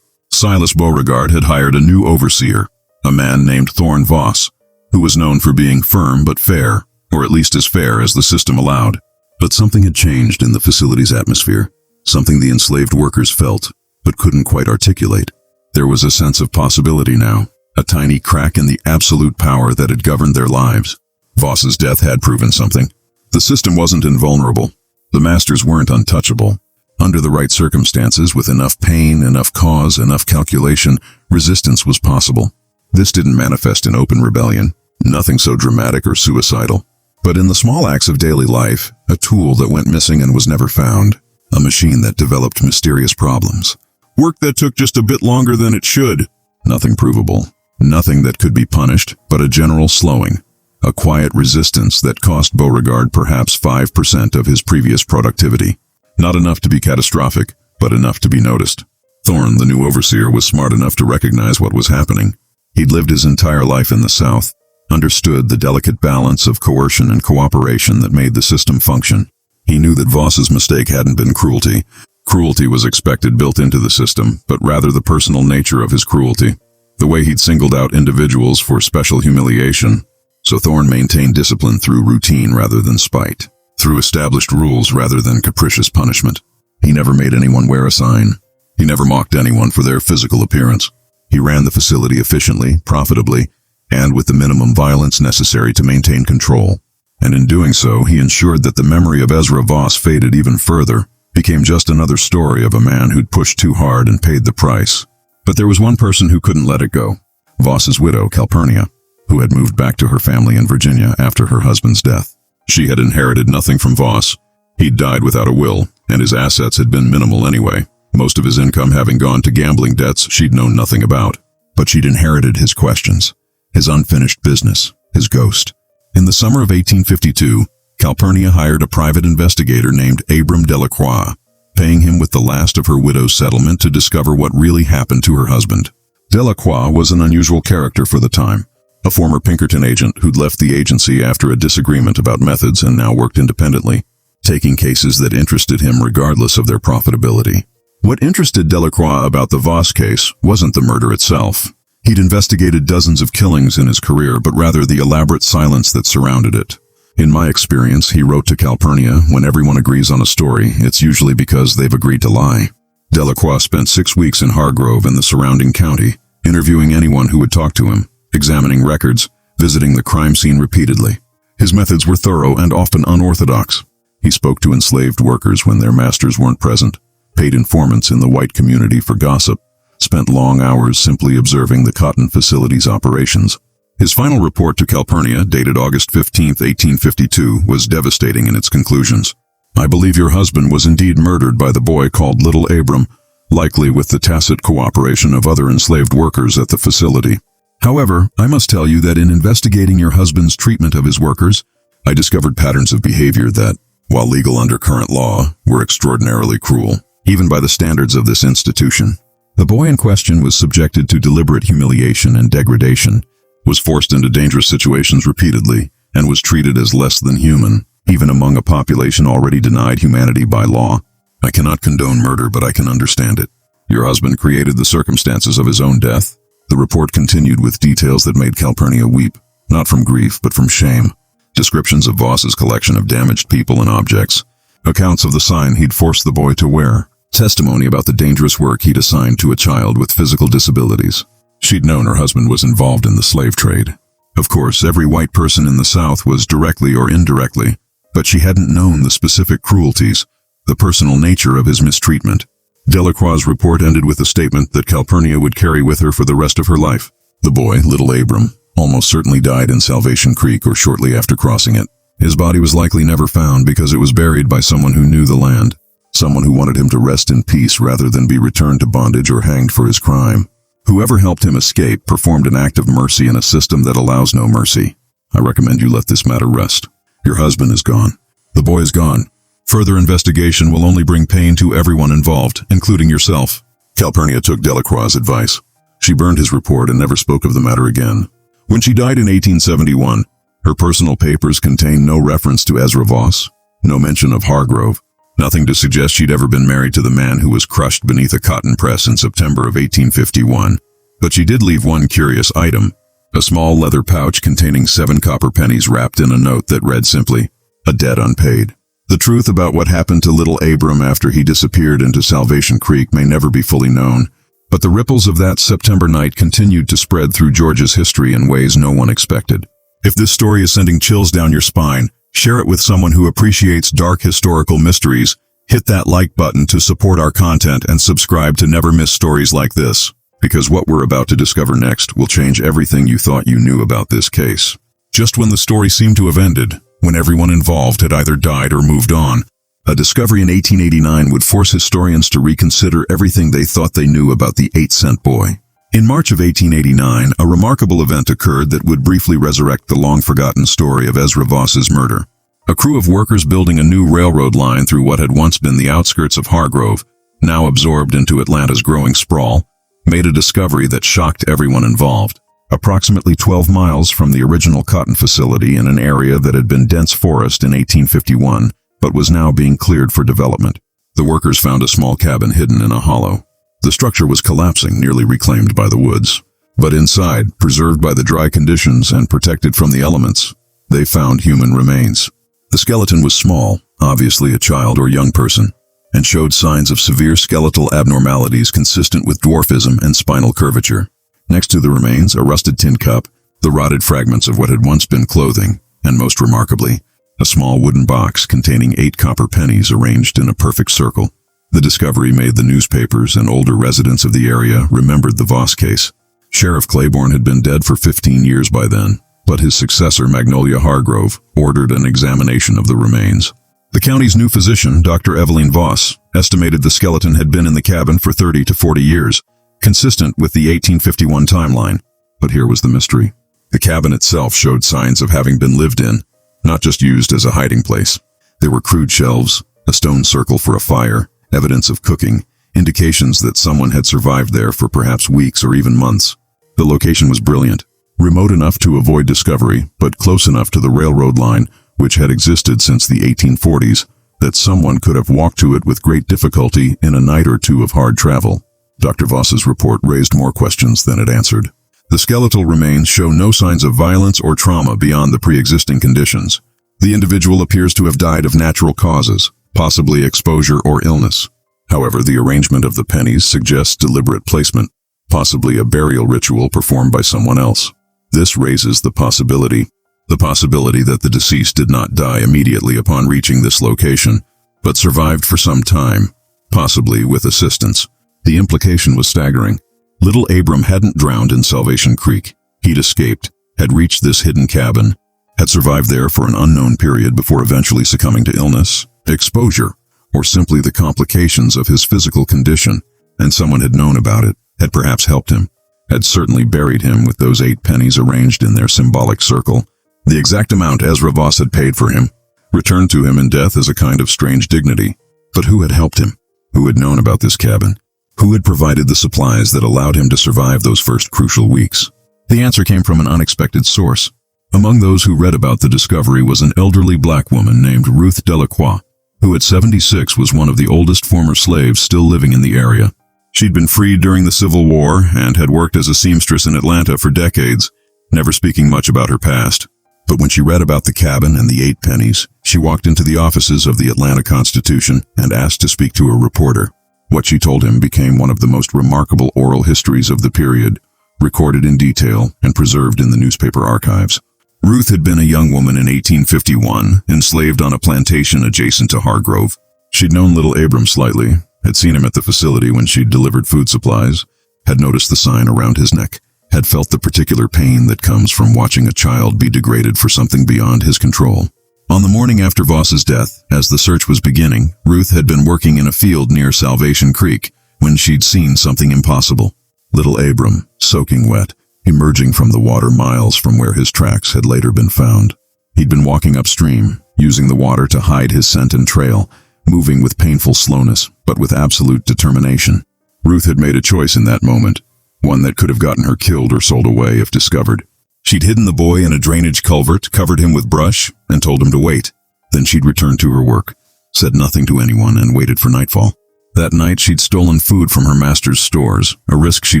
Speaker 1: Silas Beauregard had hired a new overseer, a man named Thorne Voss, who was known for being firm but fair, or at least as fair as the system allowed. But something had changed in the facility's atmosphere, something the enslaved workers felt, but couldn't quite articulate. There was a sense of possibility now, a tiny crack in the absolute power that had governed their lives. Voss's death had proven something. The system wasn't invulnerable. The masters weren't untouchable. Under the right circumstances, with enough pain, enough cause, enough calculation, resistance was possible. This didn't manifest in open rebellion, nothing so dramatic or suicidal. But in the small acts of daily life, a tool that went missing and was never found, a machine that developed mysterious problems, work that took just a bit longer than it should, nothing provable, nothing that could be punished, but a general slowing, a quiet resistance that cost Beauregard perhaps 5% of his previous productivity. Not enough to be catastrophic, but enough to be noticed. Thorne, the new overseer, was smart enough to recognize what was happening. He'd lived his entire life in the South, understood the delicate balance of coercion and cooperation that made the system function. He knew that Voss's mistake hadn't been cruelty. Cruelty was expected built into the system, but rather the personal nature of his cruelty, the way he'd singled out individuals for special humiliation. So Thorne maintained discipline through routine rather than spite, through established rules rather than capricious punishment. He never made anyone wear a sign. He never mocked anyone for their physical appearance. He ran the facility efficiently, profitably, and with the minimum violence necessary to maintain control. And in doing so, he ensured that the memory of Ezra Voss faded even further, became just another story of a man who'd pushed too hard and paid the price. But there was one person who couldn't let it go. Voss's widow, Calpurnia, who had moved back to her family in Virginia after her husband's death. She had inherited nothing from Voss. He'd died without a will, and his assets had been minimal anyway, most of his income having gone to gambling debts she'd known nothing about. But she'd inherited his questions, his unfinished business, his ghost. In the summer of 1852, Calpurnia hired a private investigator named Abram Delacroix, paying him with the last of her widow's settlement to discover what really happened to her husband. Delacroix was an unusual character for the time, a former Pinkerton agent who'd left the agency after a disagreement about methods and now worked independently, taking cases that interested him regardless of their profitability. What interested Delacroix about the Voss case wasn't the murder itself. He'd investigated dozens of killings in his career, but rather the elaborate silence that surrounded it. In my experience, he wrote to Calpurnia, when everyone agrees on a story, it's usually because they've agreed to lie. Delacroix spent 6 weeks in Hargrove and the surrounding county, interviewing anyone who would talk to him, examining records, visiting the crime scene repeatedly. His methods were thorough and often unorthodox. He spoke to enslaved workers when their masters weren't present, paid informants in the white community for gossip, spent long hours simply observing the cotton facility's operations. His final report to Calpurnia, dated August 15, 1852, was devastating in its conclusions. I believe your husband was indeed murdered by the boy called Little Abram, likely with the tacit cooperation of other enslaved workers at the facility. However, I must tell you that in investigating your husband's treatment of his workers, I discovered patterns of behavior that, while legal under current law, were extraordinarily cruel, even by the standards of this institution. The boy in question was subjected to deliberate humiliation and degradation, was forced into dangerous situations repeatedly, and was treated as less than human, even among a population already denied humanity by law. I cannot condone murder, but I can understand it. Your husband created the circumstances of his own death. The report continued with details that made Calpurnia weep, not from grief, but from shame. Descriptions of Voss's collection of damaged people and objects, accounts of the sign he'd forced the boy to wear, testimony about the dangerous work he'd assigned to a child with physical disabilities. She'd known her husband was involved in the slave trade. Of course, every white person in the South was directly or indirectly, but she hadn't known the specific cruelties, the personal nature of his mistreatment. Delacroix's report ended with a statement that Calpurnia would carry with her for the rest of her life. The boy, Little Abram, almost certainly died in Salvation Creek or shortly after crossing it. His body was likely never found because it was buried by someone who knew the land, someone who wanted him to rest in peace rather than be returned to bondage or hanged for his crime. Whoever helped him escape performed an act of mercy in a system that allows no mercy. I recommend you let this matter rest. Your husband is gone. The boy is gone. Further investigation will only bring pain to everyone involved, including yourself. Calpurnia took Delacroix's advice. She burned his report and never spoke of the matter again. When she died in 1871, her personal papers contained no reference to Ezra Voss, no mention of Hargrove, nothing to suggest she'd ever been married to the man who was crushed beneath a cotton press in September of 1851. But she did leave one curious item, a small leather pouch containing 7 copper pennies wrapped in a note that read simply, "A debt unpaid." The truth about what happened to little Abram after he disappeared into Salvation Creek may never be fully known, but the ripples of that September night continued to spread through Georgia's history in ways no one expected. If this story is sending chills down your spine, share it with someone who appreciates dark historical mysteries, hit that like button to support our content, and subscribe to never miss stories like this, because what we're about to discover next will change everything you thought you knew about this case. Just when the story seemed to have ended, when everyone involved had either died or moved on, a discovery in 1889 would force historians to reconsider everything they thought they knew about the 8-cent boy. In March of 1889, a remarkable event occurred that would briefly resurrect the long-forgotten story of Ezra Voss's murder. A crew of workers building a new railroad line through what had once been the outskirts of Hargrove, now absorbed into Atlanta's growing sprawl, made a discovery that shocked everyone involved. approximately 12 miles from the original cotton facility in an area that had been dense forest in 1851, but was now being cleared for development. The workers found a small cabin hidden in a hollow. The structure was collapsing, nearly reclaimed by the woods. But inside, preserved by the dry conditions and protected from the elements, they found human remains. The skeleton was small, obviously a child or young person, and showed signs of severe skeletal abnormalities consistent with dwarfism and spinal curvature. Next to the remains, a rusted tin cup, the rotted fragments of what had once been clothing, and most remarkably, a small wooden box containing 8 copper pennies arranged in a perfect circle. The discovery made the newspapers, and older residents of the area remembered the Voss case. Sheriff Claiborne had been dead for 15 years by then, but his successor, Magnolia Hargrove, ordered an examination of the remains. The county's new physician, Dr. Evelyn Voss, estimated the skeleton had been in the cabin for 30 to 40 years, consistent with the 1851 timeline. But here was the mystery. The cabin itself showed signs of having been lived in, not just used as a hiding place. There were crude shelves, a stone circle for a fire, evidence of cooking, indications that someone had survived there for perhaps weeks or even months. The location was brilliant, remote enough to avoid discovery, but close enough to the railroad line, which had existed since the 1840s, that someone could have walked to it with great difficulty in a night or two of hard travel. Dr. Voss's report raised more questions than it answered. The skeletal remains show no signs of violence or trauma beyond the pre-existing conditions. The individual appears to have died of natural causes, possibly exposure or illness. However, the arrangement of the pennies suggests deliberate placement, possibly a burial ritual performed by someone else. This raises the possibility that the deceased did not die immediately upon reaching this location, but survived for some time, possibly with assistance. The implication was staggering. Little Abram hadn't drowned in Salvation Creek. He'd escaped, had reached this hidden cabin, had survived there for an unknown period before eventually succumbing to illness, exposure, or simply the complications of his physical condition, and someone had known about it, had perhaps helped him, had certainly buried him with those 8 pennies arranged in their symbolic circle. The exact amount Ezra Voss had paid for him, returned to him in death as a kind of strange dignity. But who had helped him? Who had known about this cabin? Who had provided the supplies that allowed him to survive those first crucial weeks? The answer came from an unexpected source. Among those who read about the discovery was an elderly black woman named Ruth Delacroix, who at 76 was one of the oldest former slaves still living in the area. She'd been freed during the Civil War and had worked as a seamstress in Atlanta for decades, never speaking much about her past. But when she read about the cabin and the 8 pennies, she walked into the offices of the Atlanta Constitution and asked to speak to a reporter. What she told him became one of the most remarkable oral histories of the period, recorded in detail and preserved in the newspaper archives. Ruth had been a young woman in 1851, enslaved on a plantation adjacent to Hargrove. She'd known little Abram slightly, had seen him at the facility when she'd delivered food supplies, had noticed the sign around his neck, had felt the particular pain that comes from watching a child be degraded for something beyond his control. On the morning after Voss's death, as the search was beginning, Ruth had been working in a field near Salvation Creek when she'd seen something impossible. Little Abram, soaking wet, emerging from the water miles from where his tracks had later been found. He'd been walking upstream, using the water to hide his scent and trail, moving with painful slowness, but with absolute determination. Ruth had made a choice in that moment, one that could have gotten her killed or sold away if discovered. She'd hidden the boy in a drainage culvert, covered him with brush, and told him to wait. Then she'd returned to her work, said nothing to anyone, and waited for nightfall. That night she'd stolen food from her master's stores, a risk she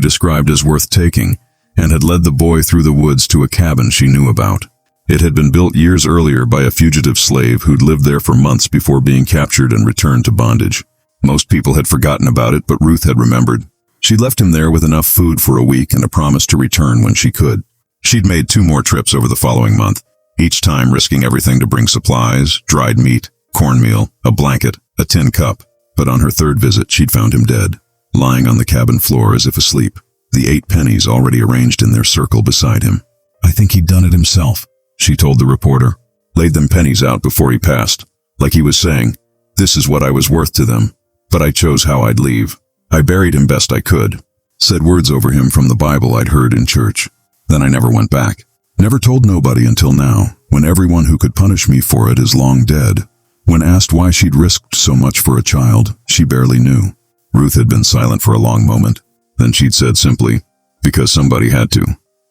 Speaker 1: described as worth taking, and had led the boy through the woods to a cabin she knew about. It had been built years earlier by a fugitive slave who'd lived there for months before being captured and returned to bondage. Most people had forgotten about it, but Ruth had remembered. She'd left him there with enough food for a week and a promise to return when she could. She'd made 2 more trips over the following month, each time risking everything to bring supplies, dried meat, cornmeal, a blanket, a tin cup. But on her 3rd visit, she'd found him dead, lying on the cabin floor as if asleep, the 8 pennies already arranged in their circle beside him. "I think he'd done it himself," she told the reporter. "Laid them pennies out before he passed, like he was saying, 'This is what I was worth to them, but I chose how I'd leave. I buried him best I could.' Said words over him from the Bible I'd heard in church. Then I never went back. Never told nobody until now, when everyone who could punish me for it is long dead." When asked why she'd risked so much for a child, she barely knew. Ruth had been silent for a long moment. Then she'd said simply, "Because somebody had to.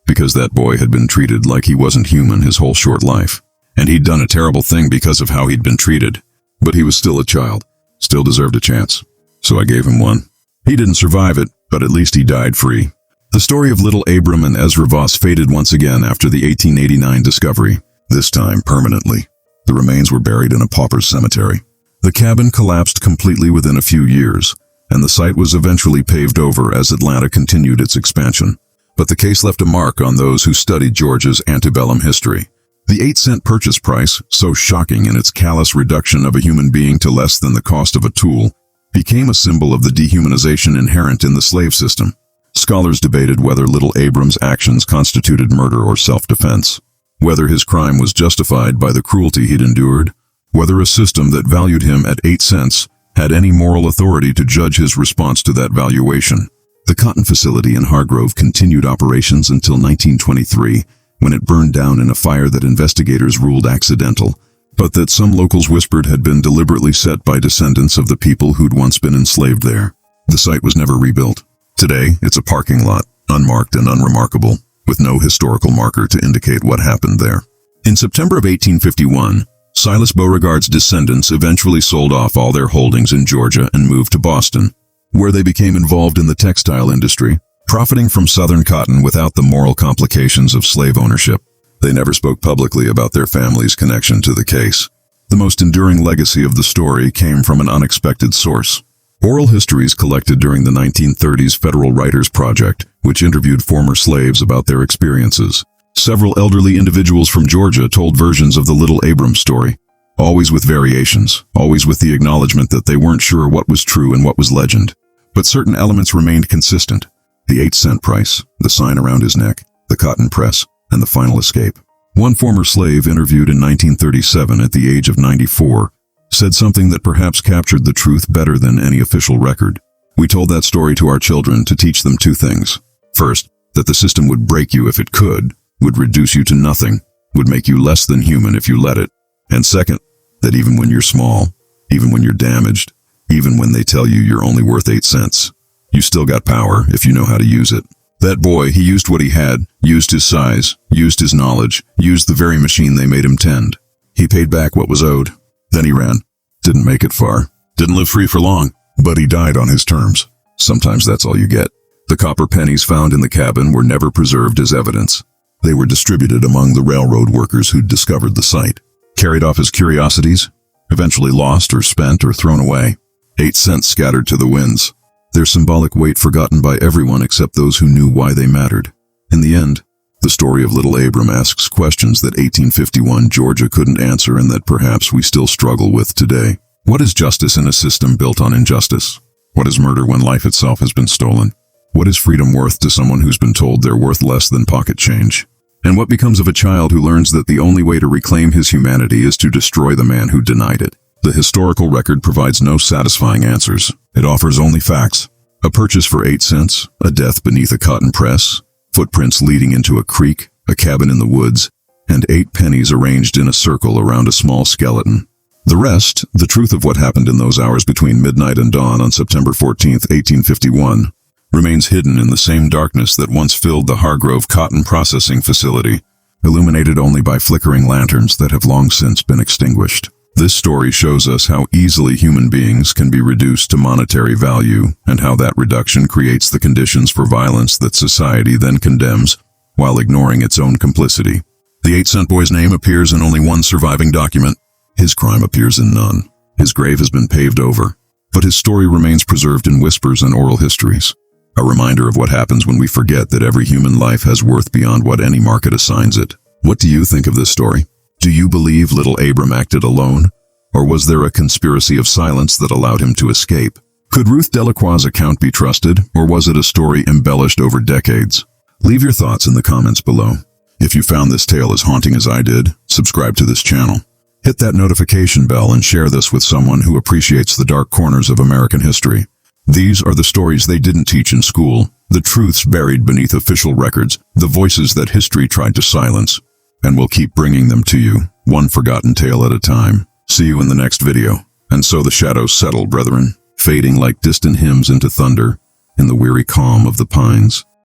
Speaker 1: because that boy had been treated like he wasn't human his whole short life. And he'd done a terrible thing because of how he'd been treated. But he was still a child, still deserved a chance. So I gave him one. He didn't survive it, but at least he died free. The story of little Abram and Ezra Voss faded once again after the 1889 discovery, this time permanently. The remains were buried in a pauper's cemetery. The cabin collapsed completely within a few years, and the site was eventually paved over as Atlanta continued its expansion. But the case left a mark on those who studied Georgia's antebellum history. The 8-cent purchase price, so shocking in its callous reduction of a human being to less than the cost of a tool, became a symbol of the dehumanization inherent in the slave system. Scholars debated whether little Abram's actions constituted murder or self-defense, whether his crime was justified by the cruelty he'd endured, whether a system that valued him at 8 cents had any moral authority to judge his response to that valuation. The cotton facility in Hargrove continued operations until 1923, when it burned down in a fire that investigators ruled accidental, but that some locals whispered had been deliberately set by descendants of the people who'd once been enslaved there. The site was never rebuilt. Today, it's a parking lot, unmarked and unremarkable, with no historical marker to indicate what happened there. In September of 1851, Silas Beauregard's descendants eventually sold off all their holdings in Georgia and moved to Boston, where they became involved in the textile industry, profiting from Southern cotton without the moral complications of slave ownership. They never spoke publicly about their family's connection to the case. The most enduring legacy of the story came from an unexpected source. Oral histories collected during the 1930s Federal Writers Project, which interviewed former slaves about their experiences. Several elderly individuals from Georgia told versions of the little Abram story, always with variations, always with the acknowledgement that they weren't sure what was true and what was legend. But certain elements remained consistent. The 8-cent price, the sign around his neck, the cotton press, and the final escape. One former slave interviewed in 1937 at the age of 94 said something that perhaps captured the truth better than any official record. We told that story to our children to teach them 2 things. First, that the system would break you if it could, would reduce you to nothing, would make you less than human if you let it. And second, that even when you're small, even when you're damaged, even when they tell you you're only worth 8 cents, you still got power if you know how to use it. That boy, he used what he had, used his size, used his knowledge, used the very machine they made him tend. He paid back what was owed. Then he ran. Didn't make it far. Didn't live free for long, but he died on his terms. Sometimes that's all you get. The copper pennies found in the cabin were never preserved as evidence. They were distributed among the railroad workers who'd discovered the site, carried off as curiosities, eventually lost or spent or thrown away. 8 cents scattered to the winds. Their symbolic weight forgotten by everyone except those who knew why they mattered. In the end, the story of little Abram asks questions that 1851 Georgia couldn't answer and that perhaps we still struggle with today. What is justice in a system built on injustice? What is murder when life itself has been stolen? What is freedom worth to someone who's been told they're worth less than pocket change? And what becomes of a child who learns that the only way to reclaim his humanity is to destroy the man who denied it? The historical record provides no satisfying answers. It offers only facts. A purchase for 8 cents, a death beneath a cotton press, footprints leading into a creek, a cabin in the woods, and 8 pennies arranged in a circle around a small skeleton. The rest, the truth of what happened in those hours between midnight and dawn on September 14, 1851, remains hidden in the same darkness that once filled the Hargrove cotton processing facility, illuminated only by flickering lanterns that have long since been extinguished. This story shows us how easily human beings can be reduced to monetary value and how that reduction creates the conditions for violence that society then condemns while ignoring its own complicity. The 8-cent boy's name appears in only one surviving document. His crime appears in none. His grave has been paved over, but his story remains preserved in whispers and oral histories. A reminder of what happens when we forget that every human life has worth beyond what any market assigns it. What do you think of this story? Do you believe little Abram acted alone? Or was there a conspiracy of silence that allowed him to escape? Could Ruth Delacroix's account be trusted, or was it a story embellished over decades? Leave your thoughts in the comments below. If you found this tale as haunting as I did, subscribe to this channel. Hit that notification bell and share this with someone who appreciates the dark corners of American history. These are the stories they didn't teach in school, the truths buried beneath official records, the voices that history tried to silence. And we'll keep bringing them to you, one forgotten tale at a time. See you in the next video. And so the shadows settle, brethren, fading like distant hymns into thunder in the weary calm of the pines.